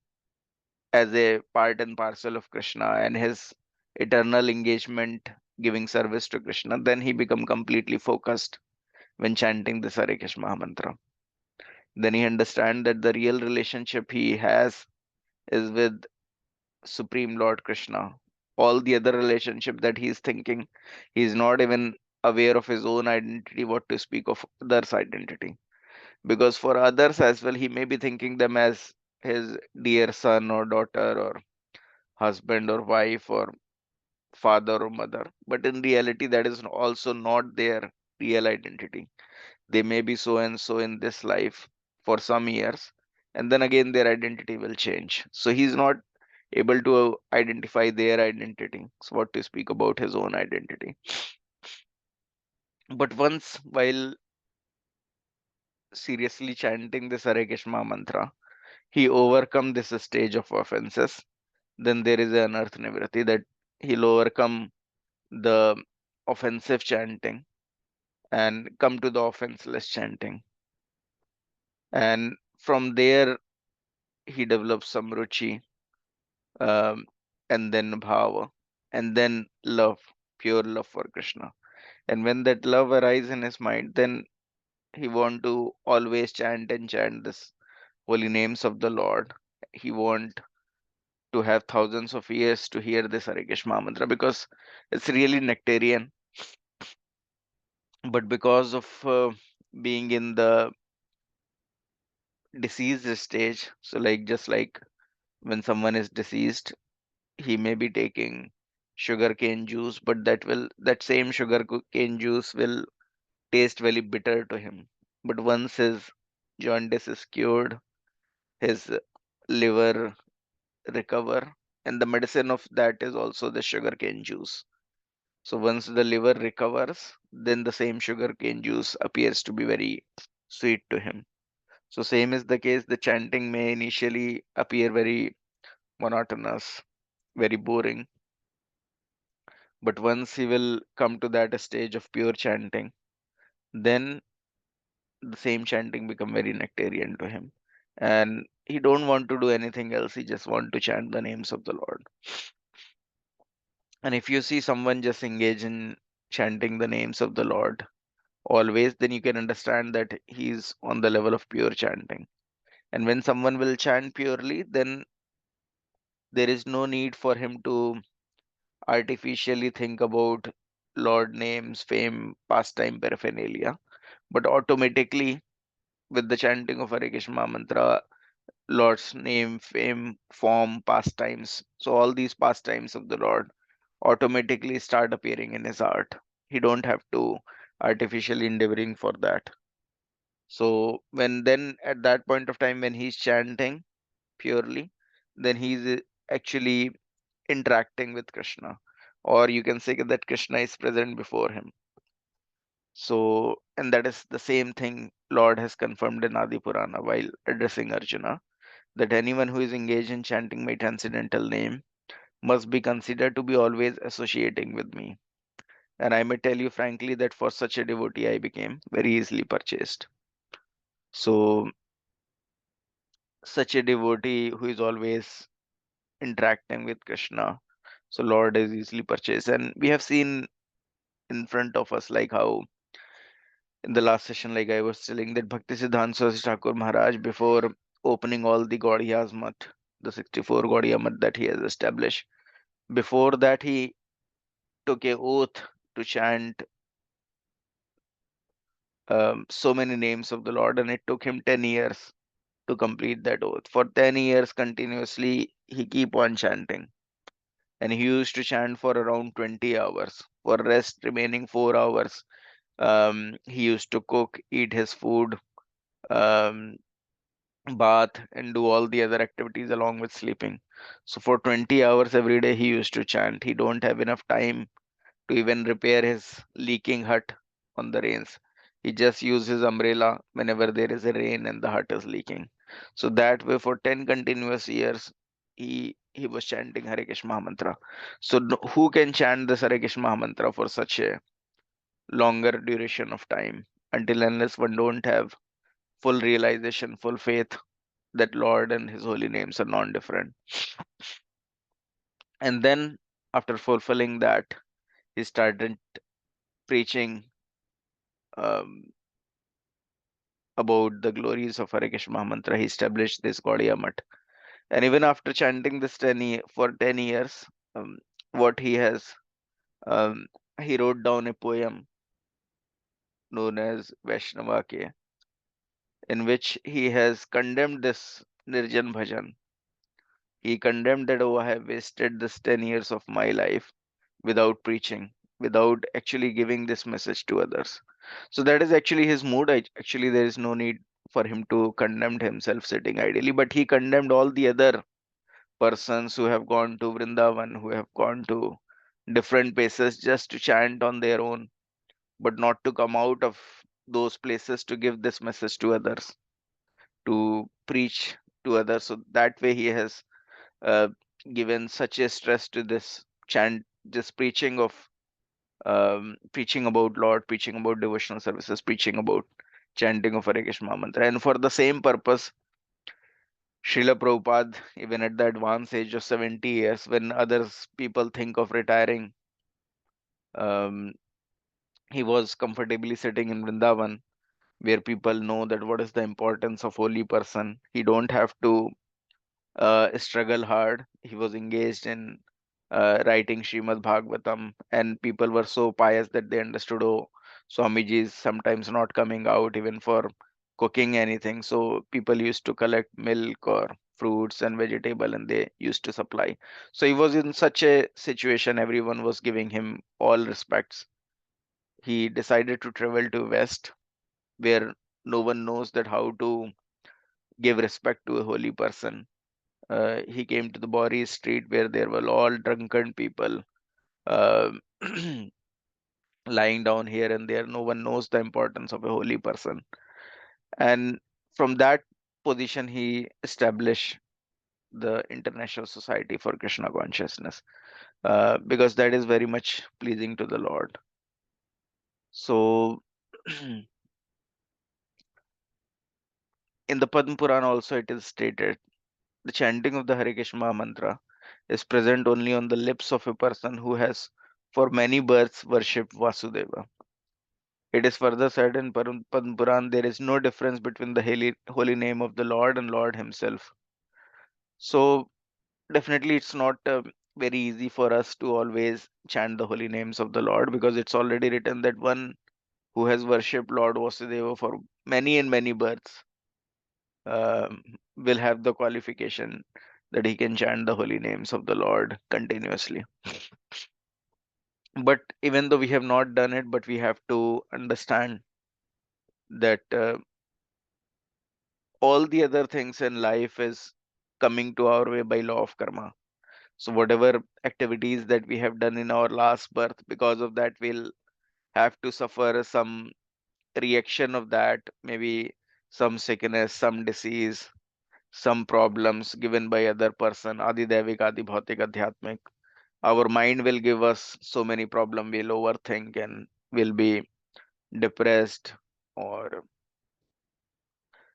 as a part and parcel of Krishna and his eternal engagement giving service to Krishna, then he become completely focused when chanting the Hare Krishna mantra. Then he understand that the real relationship he has is with Supreme Lord Krishna. All the other relationship that he's thinking, he's not even aware of his own identity, what to speak of others' identity. Because for others as well, he may be thinking them as his dear son or daughter or husband or wife or father or mother. But in reality, that is also not their real identity. They may be so and so in this life for some years, and then again their identity will change. So he's not able to identify their identity. So what to speak about his own identity. But once while seriously chanting this Hare Krishna mantra, he overcome this stage of offenses. Then there is an earth nivritti that he'll overcome the offensive chanting and come to the offenseless chanting. And from there, he develops some ruchi, um, and then bhava, and then love, pure love for Krishna. And when that love arises in his mind, then he want to always chant and chant this holy names of the Lord. He want to have thousands of years to hear this Hare Krishna mantra because it's really nectarian. But because of being in the diseased stage, so like just like when someone is deceased, he may be taking sugarcane juice, but that same sugarcane juice will taste very bitter to him. But once his jaundice is cured, his liver recover, and the medicine of that is also the sugarcane juice. So once the liver recovers, then the same sugarcane juice appears to be very sweet to him. So same is the case. The chanting may initially appear very monotonous, very boring, but once he will come to that stage of pure chanting, then the same chanting become very nectarian to him, and he don't want to do anything else. He just want to chant the names of the Lord. And if you see someone just engage in chanting the names of the Lord always, then you can understand that he's on the level of pure chanting. And when someone will chant purely, then there is no need for him to artificially think about Lord names, fame, pastime, paraphernalia, but automatically with the chanting of Hare Krishna mantra, Lord's name, fame, form, pastimes. So all these pastimes of the Lord automatically start appearing in his heart. He don't have to artificially endeavoring for that. So when then at that point of time when he's chanting purely, then he's actually interacting with Krishna. Or you can say that Krishna is present before him. So, and that is the same thing Lord has confirmed in Adi Purana while addressing Arjuna, that anyone who is engaged in chanting my transcendental name must be considered to be always associating with me. And I may tell you frankly that for such a devotee, I became very easily purchased. So, such a devotee who is always interacting with Krishna, so Lord is easily purchased. And we have seen in front of us, like how in the last session, like I was telling, that Bhakti Siddhanta Saraswati Thakur Maharaj, before opening all the Gaudiyas Math, the 64 Gaudiya Math that he has established, before that he took a oath to chant so many names of the Lord, and it took him 10 years to complete that oath. For 10 years continuously, he keep on chanting, and he used to chant for around 20 hours. For rest remaining 4 hours, he used to cook, eat his food, um, bath, and do all the other activities along with sleeping. So for 20 hours every day, he used to chant. He don't have enough time to even repair his leaking hut on the rains. He just uses his umbrella whenever there is a rain and the hut is leaking. So that way, for 10 continuous years, he was chanting Hare Krishna mantra. So who can chant this Hare Krishna mantra for such a longer duration of time, until unless one don't have full realization, full faith that Lord and His holy names are non-different. And then after fulfilling that, he started preaching um, about the glories of Hare Krishna mantra. He established this Gaudiya Math. And even after chanting this for 10 years, what he has, um, he wrote down a poem known as Vaishnava Ke, in which he has condemned this Nirjan Bhajan. He condemned that, oh, I have wasted this 10 years of my life without preaching, without actually giving this message to others. So that is actually his mood. Actually, there is no need for him to condemn himself sitting idly, but he condemned all the other persons who have gone to Vrindavan, who have gone to different places just to chant on their own, but not to come out of those places to give this message to others, to preach to others. So that way he has uh, given such a stress to this chant, this preaching about Lord, preaching about devotional services, preaching about chanting of Hare Krishna mantra. And for the same purpose, Srila Prabhupada, even at the advanced age of 70 years, when others people think of retiring, um, he was comfortably sitting in Vrindavan, where people know that what is the importance of holy person. He don't have to struggle hard. He was engaged in writing Srimad Bhagavatam, and people were so pious that they understood, oh, Swamiji is sometimes not coming out even for cooking anything. So people used to collect milk or fruits and vegetable, and they used to supply. So he was in such a situation, everyone was giving him all respects. He decided to travel to West, where no one knows that how to give respect to a holy person. He came to the Bori street where there were all drunken people uh, lying down here and there. No one knows the importance of a holy person. And from that position, he established the International Society for Krishna Consciousness, because that is very much pleasing to the Lord. So, in the Padma Puran also it is stated the chanting of the Hare Krishna mantra is present only on the lips of a person who has for many births worshipped Vasudeva. It is further said in Padma Puran there is no difference between the holy name of the Lord and Lord Himself. So definitely it's not very easy for us to always chant the holy names of the Lord, because it's already written that one who has worshipped Lord Vasudeva for many and many births um, will have the qualification that he can chant the holy names of the Lord continuously. But even though we have not done it, but we have to understand that all the other things in life is coming to our way by law of karma. So whatever activities that we have done in our last birth, because of that, we'll have to suffer some reaction of that, maybe some sickness, some disease, some problems given by other person, adi devik, adi bhautik, adhyatmik. Our mind will give us so many problems. We'll overthink and we'll be depressed, or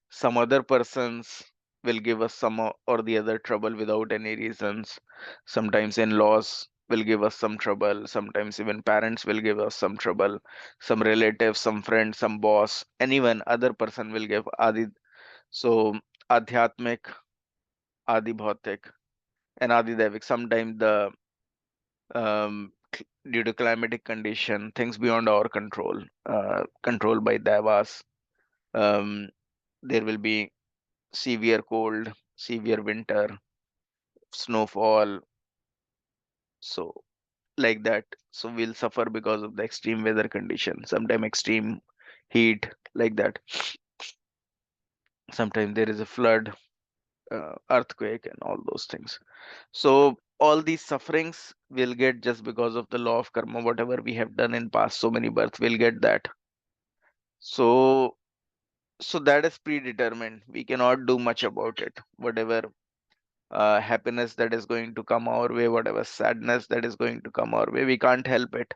some other persons will give us some or the other trouble without any reasons. Sometimes in-laws will give us some trouble. Sometimes even parents will give us some trouble. Some relatives, some friends, some boss, anyone other person will give adi. So adhyatmic, adi bhautik, and adi devik. Sometimes due to climatic condition, things beyond our control, controlled by devas. Um, there will be severe cold, severe winter, snowfall, so like that. So we'll suffer because of the extreme weather condition, sometimes extreme heat, like that. Sometimes there is a flood, earthquake, and all those things. So all these sufferings we'll get just because of the law of karma. Whatever we have done in past so many births, we'll get that. So that is predetermined. We cannot do much about it. Whatever happiness that is going to come our way, whatever sadness that is going to come our way, we can't help it.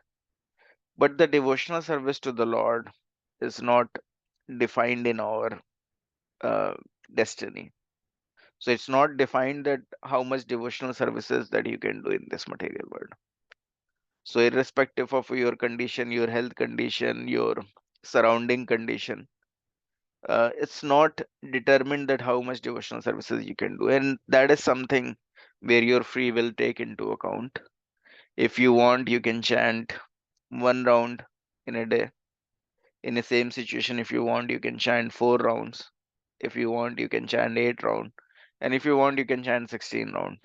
But the devotional service to the Lord is not defined in our uh, destiny. So it's not defined that how much devotional services that you can do in this material world. So irrespective of your condition, your health condition, your surrounding condition, it's not determined that how much devotional services you can do, and that is something where your free will take into account. If you want, you can chant 1 round in a day. In the same situation, if you want, you can chant 4 rounds. If you want, you can chant 8 rounds. And if you want, you can chant 16 rounds.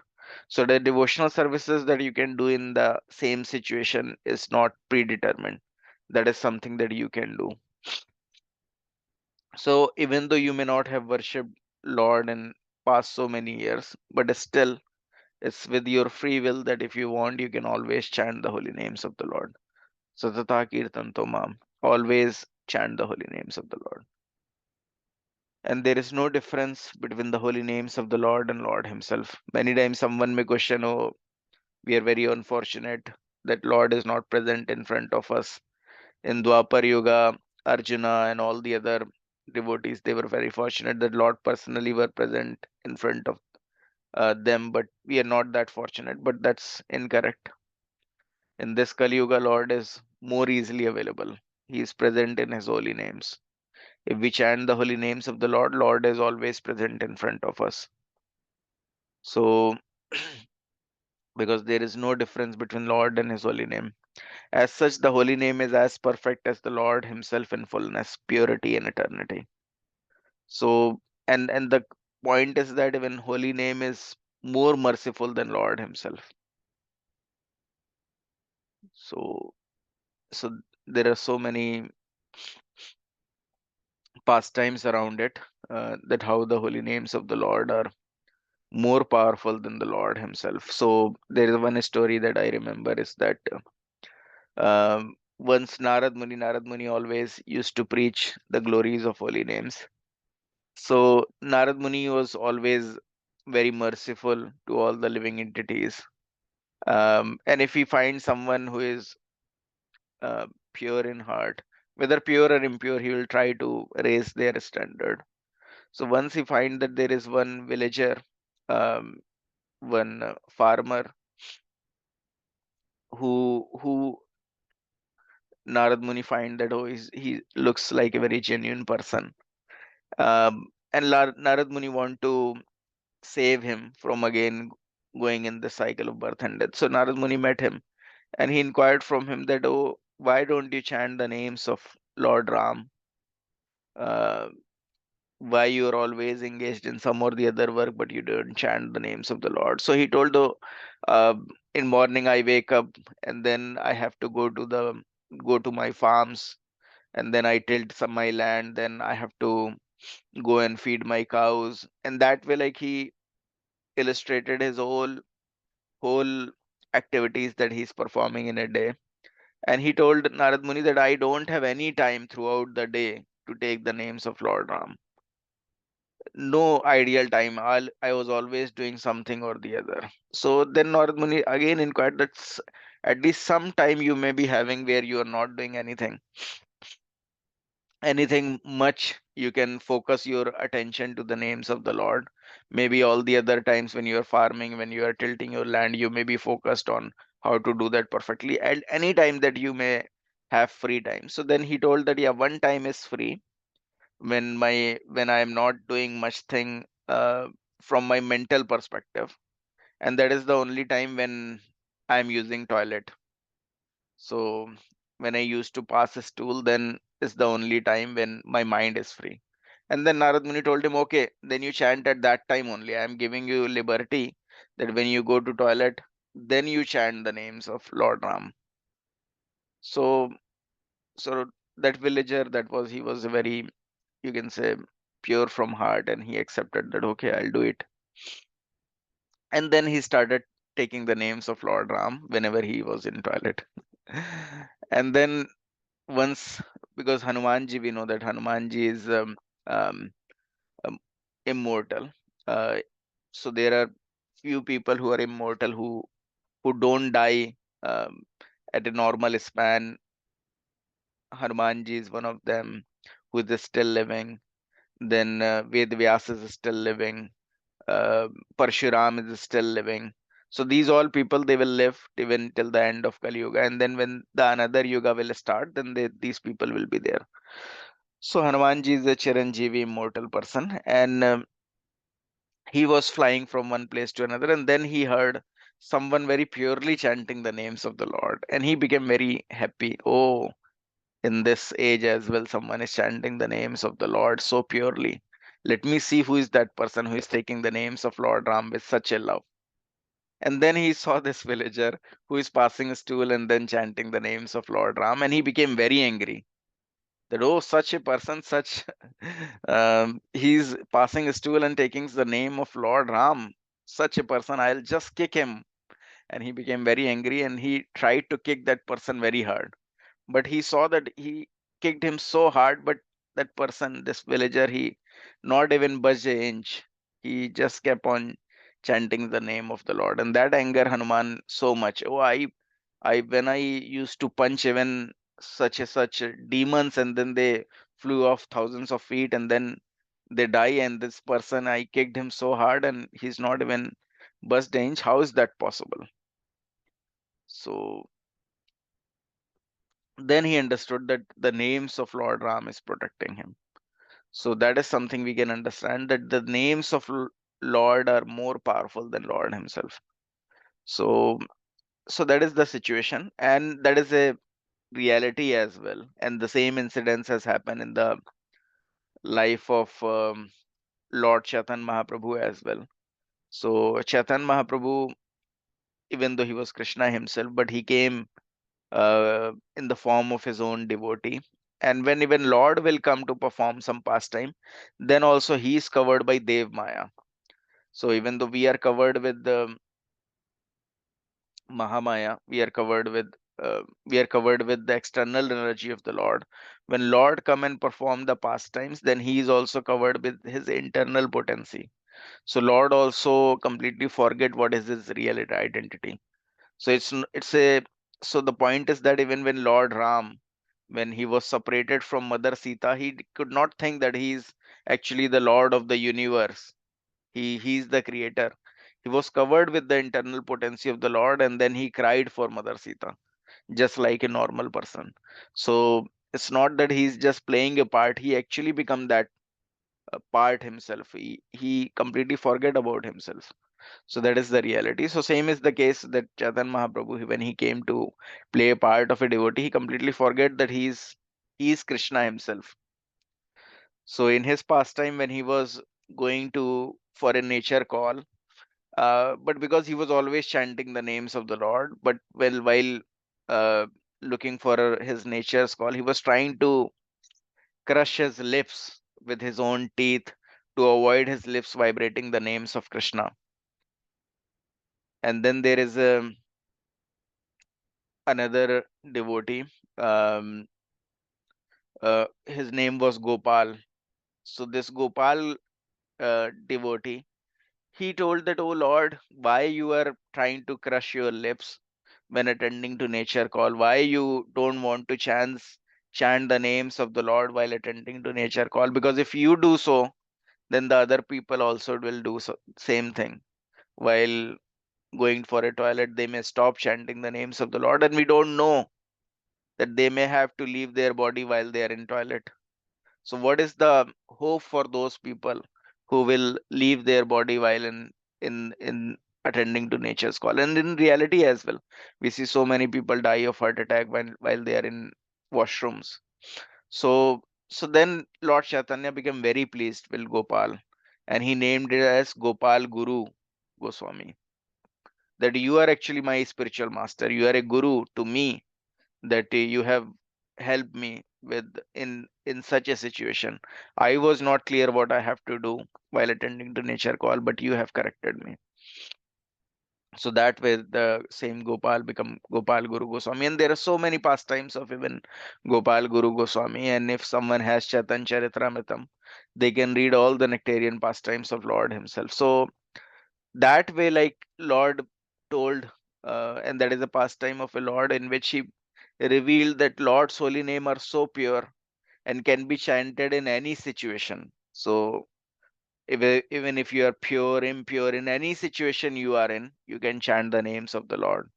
So the devotional services that you can do in the same situation is not predetermined. That is something that you can do. So even though you may not have worshipped Lord in past so many years, but still it's with your free will that if you want, you can always chant the holy names of the Lord. Satata Kirtan Tomam. Always chant the holy names of the Lord. And there is no difference between the holy names of the Lord and Lord Himself. Many times someone may question, oh, we are very unfortunate that Lord is not present in front of us. In Dwapar Yuga, Arjuna and all the other devotees, they were very fortunate that Lord personally were present in front of them, but we are not that fortunate. But that's incorrect. In this Kali Yuga, Lord is more easily available. He is present in His holy names. If we chant the holy names of the Lord, Lord is always present in front of us. So, because there is no difference between Lord and His holy name. As such, the holy name is as perfect as the Lord Himself in fullness, purity, and eternity. So, and the point is that even holy name is more merciful than Lord Himself. So, so there are so many pastimes around it, that how the holy names of the Lord are more powerful than the Lord Himself. So there is one story that I remember is that once Narad Muni always used to preach the glories of holy names. So Narad Muni was always very merciful to all the living entities. And if he finds someone who is uh, pure in heart, whether pure or impure, he will try to raise their standard. So once he find that there is one villager, um, one farmer who Narad Muni find that, oh, he looks like a very genuine person. And Narad Muni want to save him from again going in the cycle of birth and death. So Narad Muni met him and he inquired from him that, oh, why don't you chant the names of Lord Ram? Uh, why you are always engaged in some or the other work, but you don't chant the names of the Lord? So he told, oh, uh, in morning I wake up and then I have to go to my farms, and then I tilt some my land, then I have to go and feed my cows. And that way, like, he illustrated his whole activities that he's performing in a day. And he told Narad Muni that I don't have any time throughout the day to take the names of Lord Ram. no ideal time. I was always doing something or the other. So then Narad Muni again inquired that at least some time you may be having where you are not doing anything much. You can focus your attention to the names of the Lord. Maybe all the other times when you are farming, when you are tilting your land, you may be focused on how to do that perfectly. At any time that you may have free time. So then he told that yeah, one time is free when I am not doing much thing from my mental perspective, and that is the only time when I am using toilet. So when I used to pass a stool, then is the only time when my mind is free. And then Narad Muni told him, okay, then you chant at that time only. I am giving you liberty that when you go to toilet, then you chant the names of Lord Ram. So so that villager, he was a very, you can say, pure from heart, and he accepted that, okay, I'll do it. And then he started taking the names of Lord Ram whenever he was in toilet. And then once, because Hanumanji, we know that Hanumanji is um, um, immortal. Uh, so there are few people who are immortal who don't die um, at a normal span. Hanumanji is one of them who is still living. Then Ved Vyas is still living. uh, Parshuram is still living. So these all people, they will live even till the end of Kali Yuga, and then when the another Yuga will start, then these people will be there. So Hanumanji is a Chiranjeevi immortal person, and he was flying from one place to another, and then he heard someone very purely chanting the names of the Lord, and he became very happy. Oh, in this age as well, someone is chanting the names of the Lord so purely. Let me see who is that person who is taking the names of Lord Ram with such a love. And then he saw this villager who is passing a stool and then chanting the names of Lord Ram, and he became very angry that, oh, such a person, such he's passing a stool and taking the name of Lord Ram. Such a person, I'll just kick him. And he became very angry and he tried to kick that person very hard, but he saw that he kicked him so hard, but that person, this villager, he not even budged an inch. He just kept on chanting the name of the Lord, and that anger Hanuman so much. Oh, I when I used to punch even such demons, and then they flew off thousands of feet, and then they die, and this person, I kicked him so hard, and he's not even budged an inch. How is that possible? So then he understood that the names of Lord Ram is protecting him. So that is something we can understand, that the names of Lord are more powerful than Lord himself. So so that is the situation, and that is a reality as well. And the same incidents has happened in the life of Lord Chaitanya Mahaprabhu as well. So Chaitanya Mahaprabhu, even though he was Krishna himself, but he came in the form of his own devotee. And when even Lord will come to perform some pastime, then also he is covered by Dev Maya. So even though we are covered with the Mahamaya, we are covered with the external energy of the Lord. When Lord come and perform the pastimes, then he is also covered with his internal potency. So Lord also completely forget what is his real identity. So it's a, so the point is that even when Lord Ram, when he was separated from Mother Sita, he could not think that he is actually the Lord of the universe. He's the creator. He was covered with the internal potency of the Lord, and then he cried for Mother Sita, just like a normal person. So it's not that he's just playing a part. He actually become that part himself. He completely forget about himself. So that is the reality. So same is the case that Chaitanya Mahaprabhu, when he came to play a part of a devotee, he completely forget that he is Krishna himself. So in his pastime, when he was going to for a nature call, but because he was always chanting the names of the Lord, but while uh, looking for his nature's call, he was trying to crush his lips with his own teeth to avoid his lips vibrating the names of Krishna. And then there is another devotee. Um, his name was Gopal. So this Gopal devotee. He told that, "Oh Lord, why you are trying to crush your lips when attending to nature call? Why you don't want to chant the names of the Lord while attending to nature call? Because if you do so, then the other people also will do so, same thing. While going for a toilet, they may stop chanting the names of the Lord, and we don't know that they may have to leave their body while they are in toilet. So what is the hope for those people who will leave their body while in attending to nature's call? And in reality as well, we see so many people die of heart attack while they are in washrooms. So then Lord Chaitanya became very pleased with Gopal, and he named it as Gopal Guru Goswami. That you are actually my spiritual master. You are a guru to me, that you have helped me with in such a situation. I was not clear what I have to do while attending to nature call, but you have corrected me. So that way the same Gopal become Gopal Guru Goswami. And there are so many pastimes of even Gopal Guru Goswami. And if someone has Chaitan Charitamritam, they can read all the nectarian pastimes of Lord himself. So that way, like Lord told, and that is a pastime of a Lord in which he revealed that Lord's holy name are so pure and can be chanted in any situation. So even if you are pure, impure, in any situation you are in, you can chant the names of the Lord.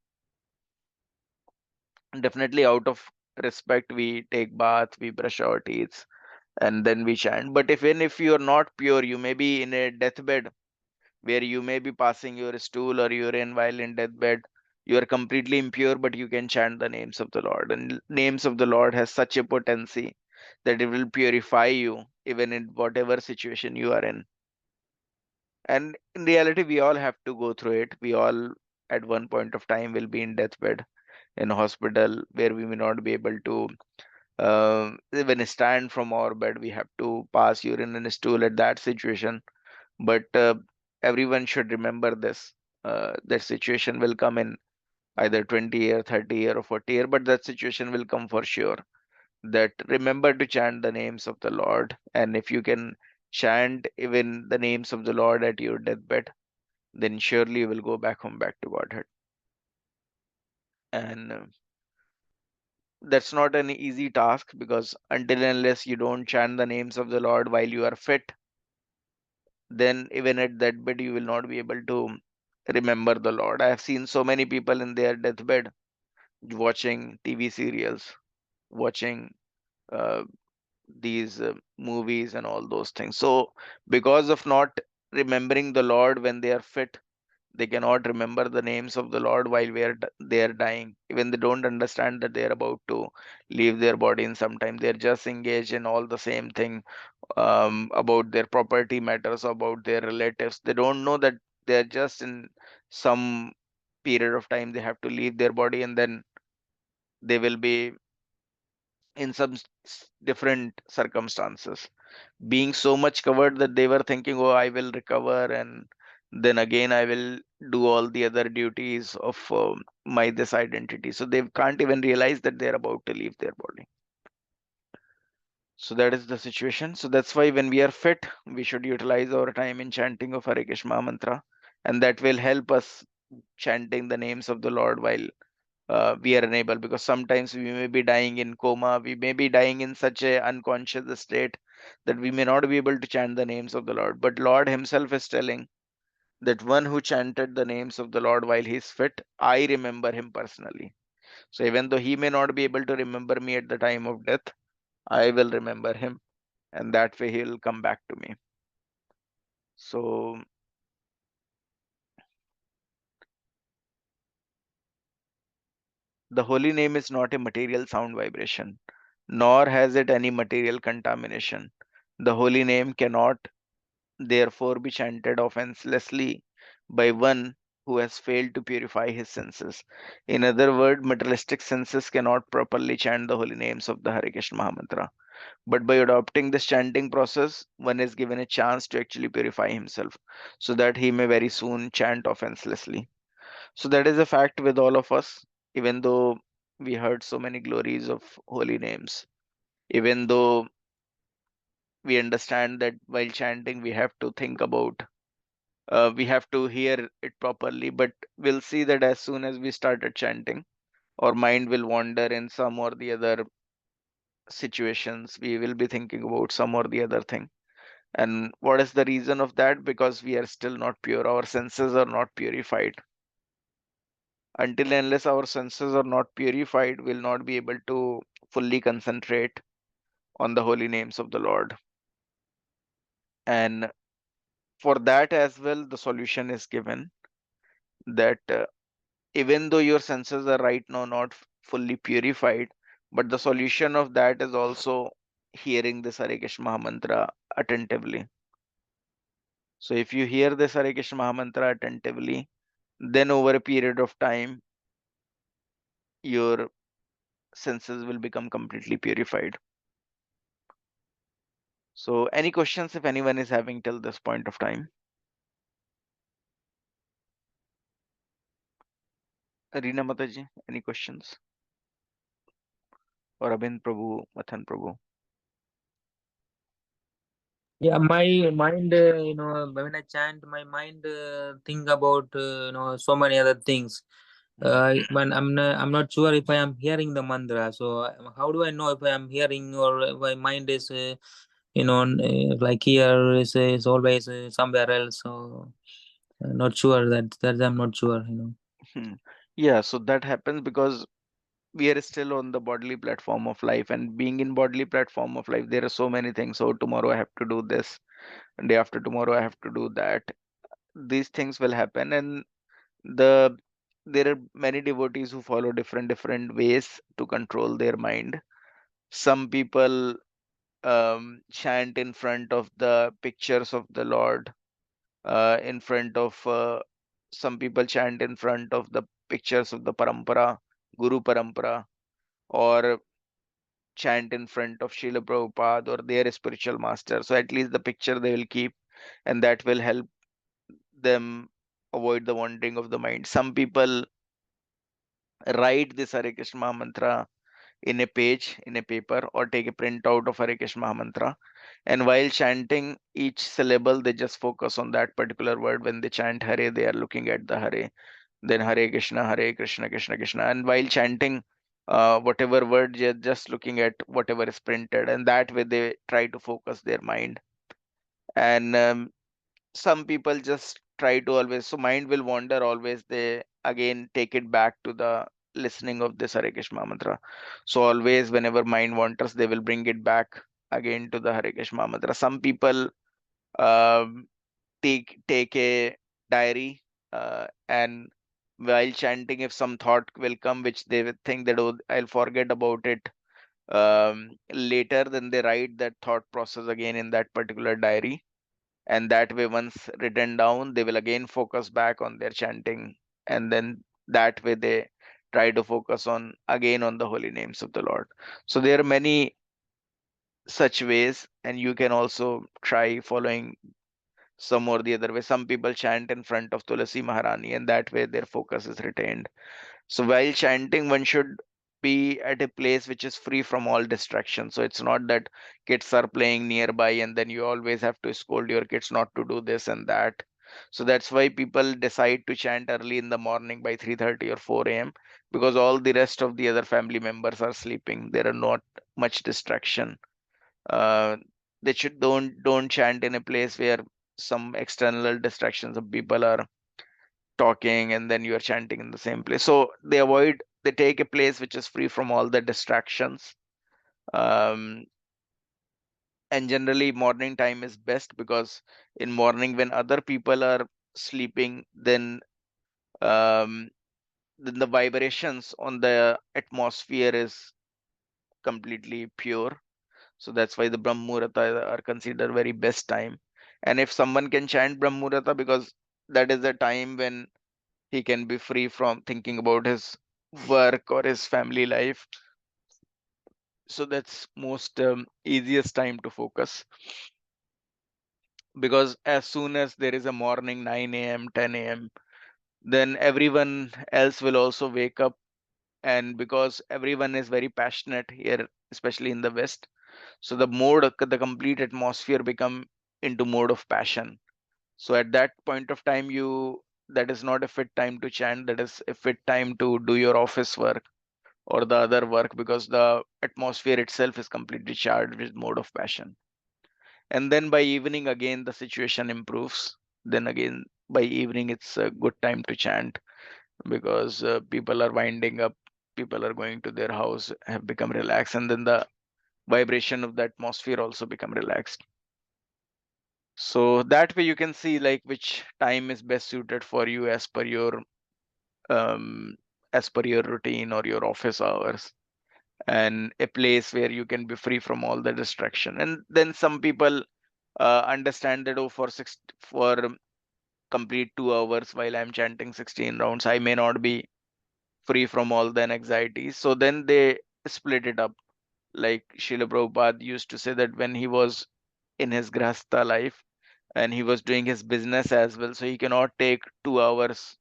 Definitely out of respect, we take bath, we brush our teeth, and then we chant. But even if you are not pure, you may be in a deathbed where you may be passing your stool or urine while in deathbed. You are completely impure, but you can chant the names of the Lord. And names of the Lord has such a potency that it will purify you even in whatever situation you are in. And in reality, we all have to go through it. We all at one point of time will be in deathbed in hospital where we may not be able to even stand from our bed. We have to pass urine and stool at that situation. But everyone should remember this. That situation will come in either 20 year, 30 year, or 40 year, but that situation will come for sure. That remember to chant the names of the Lord, and if you can chant even the names of the Lord at your deathbed, then surely you will go back home, back to Godhead. And that's not an easy task, because until and unless you don't chant the names of the Lord while you are fit, then even at that bed you will not be able to remember the Lord. I have seen so many people in their deathbed watching TV serials, watching uh, these movies and all those things. So because of not remembering the Lord when they are fit, they cannot remember the names of the Lord while they are dying. Even they don't understand that they are about to leave their body in some time. They're just engaged in all the same thing, about their property matters, about their relatives. They don't know that they're just in some period of time they have to leave their body, and then they will be in some different circumstances, being so much covered that they were thinking, oh, I will recover, and then again I will do all the other duties of my this identity. So they can't even realize that they're about to leave their body. So that is the situation. So that's why when we are fit, we should utilize our time in chanting of Hare Krishna mantra, and that will help us chanting the names of the Lord while we are unable, because sometimes we may be dying in coma, we may be dying in such a unconscious state that we may not be able to chant the names of the Lord. But Lord himself is telling that one who chanted the names of the Lord while he is fit, I remember him personally. So even though he may not be able to remember me at the time of death, I will remember him, and that way he will come back to me. So the holy name is not a material sound vibration, nor has it any material contamination. The holy name cannot therefore be chanted offenselessly by one who has failed to purify his senses. In other words, materialistic senses cannot properly chant the holy names of the Hare Krishna Mahamantra. But by adopting this chanting process, one is given a chance to actually purify himself so that he may very soon chant offenselessly. So that is a fact with all of us, even though we heard so many glories of holy names, even though we understand that while chanting, we have to think about, we have to hear it properly. But we'll see that as soon as we started chanting, our mind will wander in some or the other situations. We will be thinking about some or the other thing. And what is the reason of that? Because we are still not pure. Our senses are not purified. Until and unless our senses are not purified, we'll not be able to fully concentrate on the holy names of the Lord. And for that as well, the solution is given that even though your senses are right now not fully purified, but the solution of that is also hearing this Hare Krishna Maha Mantra attentively. So if you hear this Hare Krishna Maha Mantra attentively, then over a period of time, your senses will become completely purified. So any questions if anyone is having till this point of time? Reena Mataji, any questions? Or Abhin Prabhu, Mathan Prabhu? Yeah, my mind, when I chant, my mind think about so many other things. When I'm not sure if I am hearing the mantra. So how do I know if I am hearing or if my mind is, like here is always somewhere else. So not sure that I'm not sure. Hmm. Yeah, so that happens because we are still on the bodily platform of life, and being in bodily platform of life, there are so many things. So tomorrow I have to do this, and day after tomorrow I have to do that. These things will happen, and the there are many devotees who follow different ways to control their mind. Some people chant in front of the pictures of the Lord, in front of some people chant in front of the pictures of the parampara, Guru parampara, or chant in front of Srila Prabhupada or their spiritual master. So at least the picture they will keep, and that will help them avoid the wandering of the mind. Some people write this Hare Krishna Maha Mantra in a page, in a paper, or take a printout of Hare Krishna Maha Mantra. And while chanting each syllable, they just focus on that particular word. When they chant Hare, they are looking at the Hare. Then Hare Krishna, Krishna Krishna. And while chanting whatever word, they're just looking at whatever is printed. And that way they try to focus their mind. And some people just try to always, so mind will wander always. They again take it back to the listening of this Hare Krishna mantra. So always whenever mind wanders, they will bring it back again to the Hare Krishna mantra. Some people um, take a diary, and while chanting, if some thought will come which they will think that, oh, I'll forget about it later, then they write that thought process again in that particular diary, and that way once written down, they will again focus back on their chanting, and then that way they try to focus on again on the holy names of the Lord. So there are many such ways, and you can also try following some or the other way. Some people chant in front of Tulasi Maharani, and that way their focus is retained. So while chanting, one should be at a place which is free from all distractions. So it's not that kids are playing nearby and then you always have to scold your kids not to do this and that. So that's why people decide to chant early in the morning by 3:30 or 4 a.m. because all the rest of the other family members are sleeping. There are not much distraction. Uh, they should don't chant in a place where some external distractions of people are talking and then you are chanting in the same place. So they take a place which is free from all the distractions. Um, and generally morning time is best because in morning when other people are sleeping, um, then the vibrations on the atmosphere is completely pure. So that's why the Brahm Muhurta are considered very best time. And if someone can chant Brahm Muhurta, because that is the time when he can be free from thinking about his work or his family life. So that's most easiest time to focus, because as soon as there is a morning 9 a.m 10 a.m, then everyone else will also wake up. And because everyone is very passionate here, especially in the west, So the complete atmosphere become into mode of passion. So at that point of time, that is not a fit time to chant, that is a fit time to do your office work or the other work, because the atmosphere itself is completely charged with mode of passion. And then by evening again the situation improves. Then again by evening it's a good time to chant, because people are winding up, people are going to their house, have become relaxed, and then the vibration of the atmosphere also become relaxed. So that way you can see like which time is best suited for you um, as per your routine or your office hours, and a place where you can be free from all the distraction. And then some people understand that, oh, for complete 2 hours while I'm chanting 16 rounds, I may not be free from all the anxieties. So then they split it up. Like Srila Prabhupada used to say that when he was in his Grahastha life and he was doing his business as well, so he cannot take 2 hours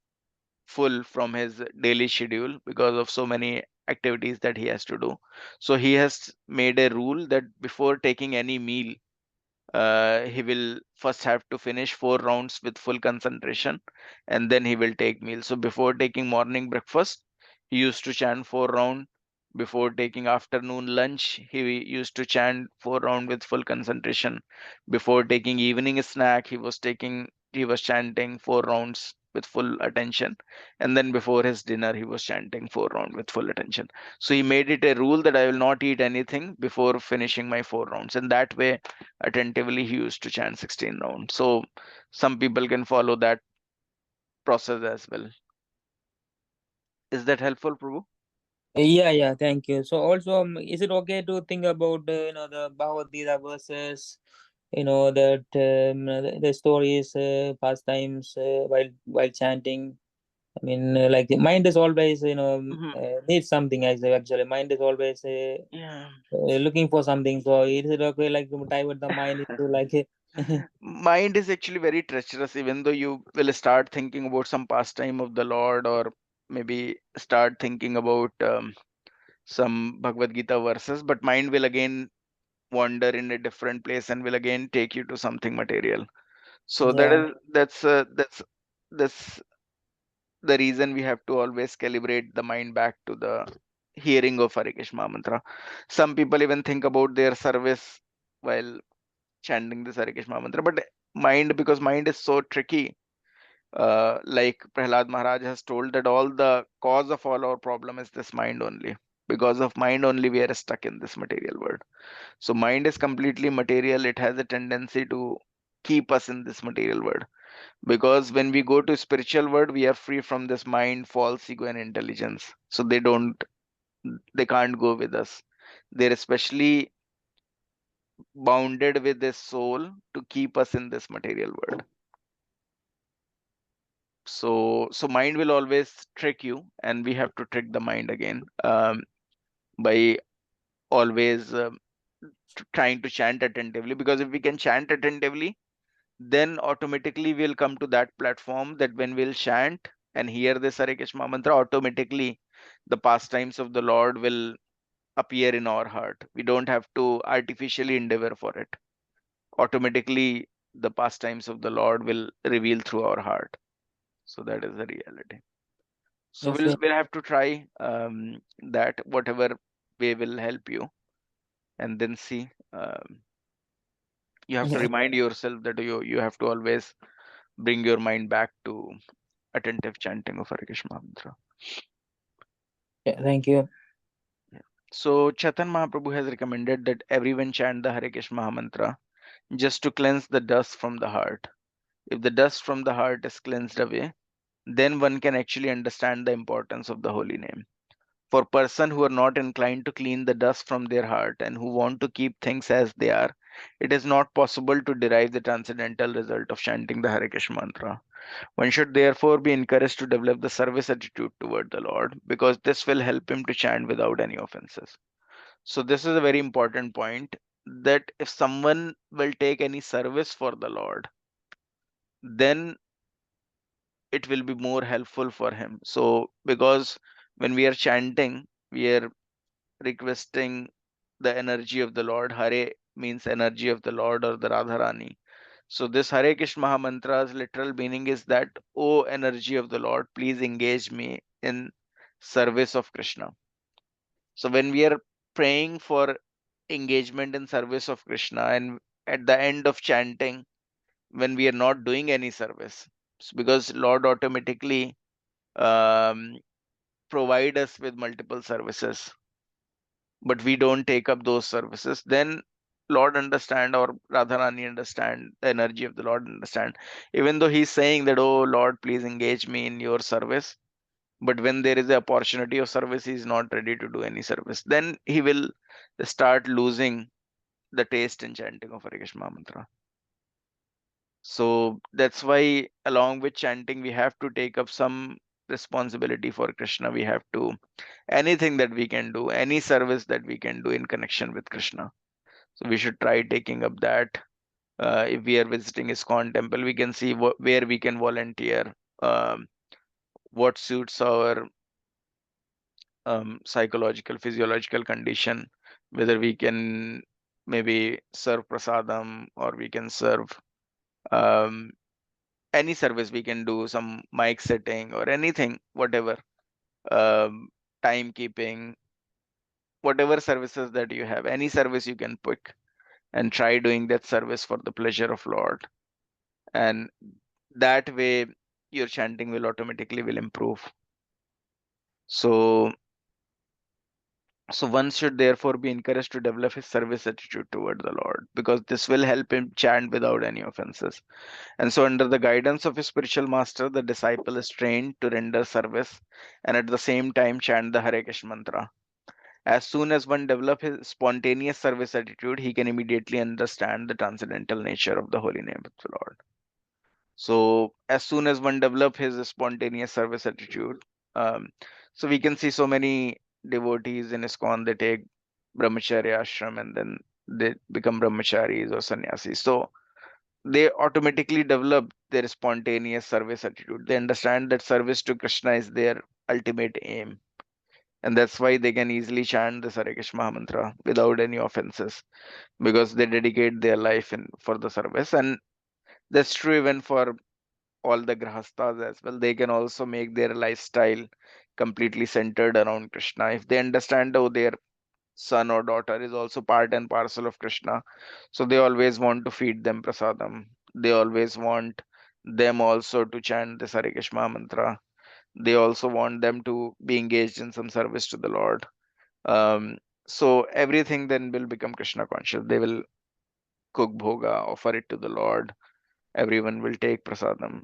full from his daily schedule because of so many activities that he has to do. So he has made a rule that before taking any meal, he will first have to finish 4 rounds with full concentration, and then he will take meal. So before taking morning breakfast, he used to chant 4 round. Before taking afternoon lunch, he used to chant 4 round with full concentration. Before taking evening snack, he was chanting 4 rounds with full attention. And then before his dinner, he was chanting 4 round with full attention. So he made it a rule that I will not eat anything before finishing my 4 rounds. And that way attentively he used to chant 16 rounds. So some people can follow that process as well. Is that helpful, Prabhu? Yeah, yeah, thank you. So also, is it okay to think about the Bhagavad Gita verses, that the stories, pastimes while chanting? I mean, like the mind is always Mhm. needs something actually. Mind is always Yeah. looking for something. So is it okay like to divert the mind into like Mind is actually very treacherous, even though you will start thinking about some pastime of the Lord, or maybe start thinking about some Bhagavad Gita verses, but mind will again wander in a different place and will again take you to something material. So yeah, that's the reason we have to always calibrate the mind back to the hearing of Hare Krishna mantra. Some people even think about their service while chanting this Hare Krishna mantra, but because mind is so tricky, like Prahlad Maharaj has told that all the cause of all our problem is this mind only. Because of mind only we are stuck in this material world. So mind is completely material. It has a tendency to keep us in this material world, because when we go to spiritual world we are free from this mind, false ego and intelligence, so they can't go with us. They're especially bounded with this soul to keep us in this material world. So mind will always trick you, and we have to trick the mind again, by always trying to chant attentively, because if we can chant attentively, then automatically we'll come to that platform that when we'll chant and hear this Hare Krishna mantra, automatically the pastimes of the Lord will appear in our heart. We don't have to artificially endeavor for it. Automatically, the pastimes of the Lord will reveal through our heart. So that is the reality. So okay, we'll have to try that whatever way will help you, and then see. You have to yeah, remind yourself that you have to always bring your mind back to attentive chanting of Hare Krishna mantra. yeah, thank you. So Chaitan Mahaprabhu has recommended that everyone chant the Hare Krishna mantra just to cleanse the dust from the heart. If the dust from the heart is cleansed away, then one can actually understand the importance of the holy name. For person who are not inclined to clean the dust from their heart and who want to keep things as they are, it is not possible to derive the transcendental result of chanting the Hare Krishna mantra. One should therefore be encouraged to develop the service attitude toward the Lord, because this will help him to chant without any offenses. So this is a very important point, that if someone will take any service for the Lord, then it will be more helpful for him. So because when we are chanting, we are requesting the energy of the Lord. Hare means energy of the Lord or the Radharani. So this Hare Krishna Maha Mantra's literal meaning is that, O energy of the Lord, please engage me in service of Krishna. So when we are praying for engagement in service of Krishna, and at the end of chanting, when we are not doing any service, because Lord automatically um, provide us with multiple services, but we don't take up those services, then Lord understand, or Radharani understand, the energy of the Lord understand. Even though he's saying that, oh Lord, please engage me in your service, but when there is the opportunity of service, he is not ready to do any service. Then he will start losing the taste in chanting of Hare Krishna mantra. So that's why, along with chanting, we have to take up some responsibility for Krishna. We have to, anything that we can do, any service that we can do in connection with Krishna. So we should try taking up that. If we are visiting ISKCON temple, we can see where we can volunteer, um, what suits our psychological, physiological condition, whether we can maybe serve prasadam, or we can serve um, any service we can do, some mic setting or anything, whatever, um, timekeeping, whatever services that you have, any service you can pick and try doing that service for the pleasure of Lord. And that way your chanting will automatically will improve. So one should therefore be encouraged to develop his service attitude toward the Lord, because this will help him chant without any offenses. And so, under the guidance of his spiritual master, the disciple is trained to render service and at the same time chant the Hare Krishna mantra. As soon as one develops his spontaneous service attitude, he can immediately understand the transcendental nature of the holy name of the Lord. So, as soon as one develops his spontaneous service attitude, um, so we can see so many devotees in ISKCON, they take brahmacharya ashram and then they become brahmacharis or sannyasis. So, they automatically develop their spontaneous service attitude. They understand that service to Krishna is their ultimate aim. And that's why they can easily chant the Hare Krishna Maha mantra without any offenses, because they dedicate their life for the service. And that's true even for all the grahastas as well. They can also make their lifestyle completely centered around Krishna. If they understand how their son or daughter is also part and parcel of Krishna, so they always want to feed them prasadam. They always want them also to chant the Hare Krishna mantra. They also want them to be engaged in some service to the Lord. Um, so everything then will become Krishna conscious. They will cook bhoga, offer it to the Lord. Everyone will take prasadam,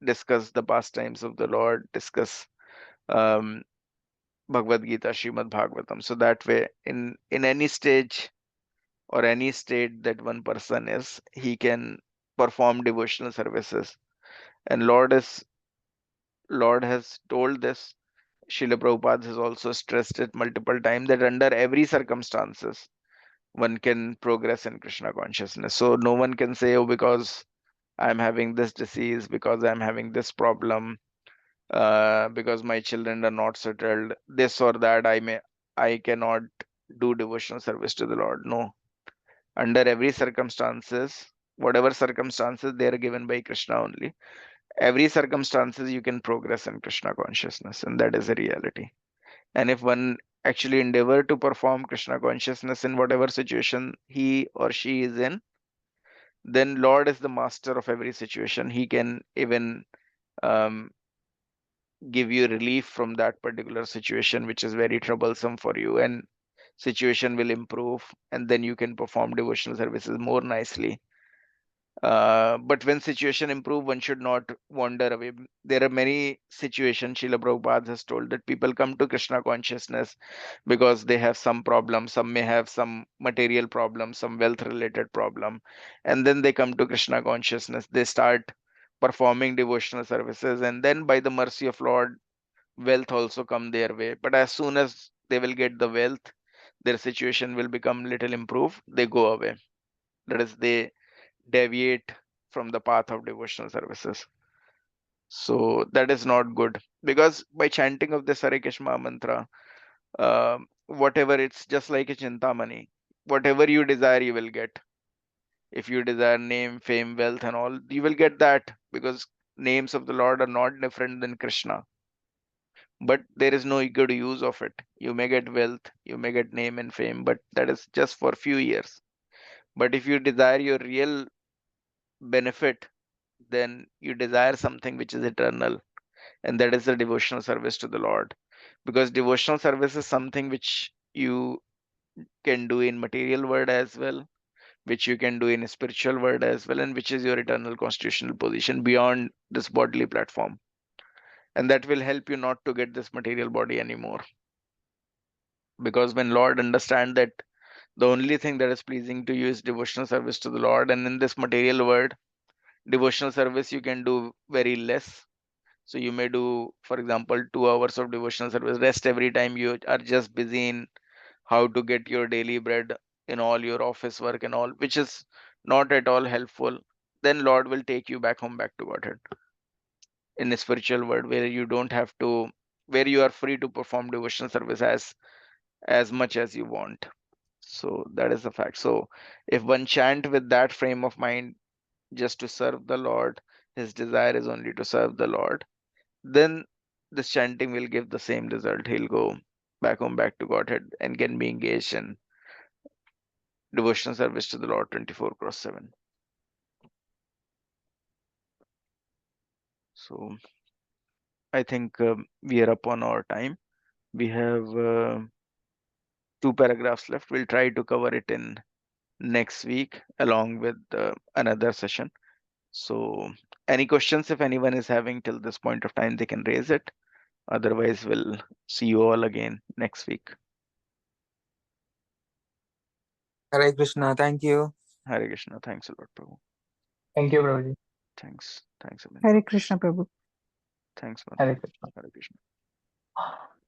discuss the pastimes of the Lord, discuss um, Bhagavad Gita, Srimad Bhagavatam. So that way, in any stage or any state that one person is, he can perform devotional services. And Lord has told this. Srila Prabhupada has also stressed it multiple times that under every circumstances, one can progress in Krishna consciousness. So no one can say, oh, because I'm having this disease, because I'm having this problem, because my children are not settled, this or that, I cannot do devotional service to the Lord. No, under every circumstances, whatever circumstances they are given by Krishna only, every circumstances you can progress in Krishna consciousness, and that is a reality. And if one actually endeavor to perform Krishna consciousness in whatever situation he or she is in, then Lord is the master of every situation. He can even um, give you relief from that particular situation which is very troublesome for you, and situation will improve, and then you can perform devotional services more nicely. But when situation improve, one should not wander away. There are many situations, Srila Prabhupada has told, that people come to Krishna consciousness because they have some problem. Some may have some material problem, some wealth related problem. And then they come to Krishna consciousness. They start performing devotional services. And then by the mercy of Lord, wealth also come their way. But as soon as they will get the wealth, their situation will become little improved. They go away. That is, they deviate from the path of devotional services. So that is not good, because by chanting of the Hare Krishna mantra, whatever, it's just like a chintamani. Whatever you desire, you will get. If you desire name, fame, wealth, and all, you will get that, because names of the Lord are not different than Krishna. But there is no good use of it. You may get wealth, you may get name and fame, but that is just for few years. But if you desire your real benefit, then you desire something which is eternal, and that is the devotional service to the Lord. Because devotional service is something which you can do in material world as well, which you can do in a spiritual world as well, and which is your eternal constitutional position beyond this bodily platform. And that will help you not to get this material body anymore. Because when Lord understand that the only thing that is pleasing to you is devotional service to the Lord, and in this material world, devotional service you can do very less. So you may do, for example, 2 hours of devotional service, rest every time you are just busy in how to get your daily bread in all your office work and all, which is not at all helpful. Then Lord will take you back home, back to Godhead, in a spiritual world where you don't have to, where you are free to perform devotional service as much as you want. So that is the fact. So if one chant with that frame of mind, just to serve the Lord, his desire is only to serve the Lord, then this chanting will give the same result. He'll go back home, back to Godhead, and can be engaged in devotional service to the Lord 24/7. So I think we are up on our time. We have 2 paragraphs left. We'll try to cover it in next week along with another session. So any questions, if anyone is having till this point of time, they can raise it. Otherwise, we'll see you all again next week. Hare Krishna. Thank you. Hare Krishna. Thanks a lot, Prabhu. Thank you, Prabhuji. Thanks. Thanks, Abhinay. Hare Krishna Prabhu. Thanks, Madhu. Hare Krishna. Hare Krishna.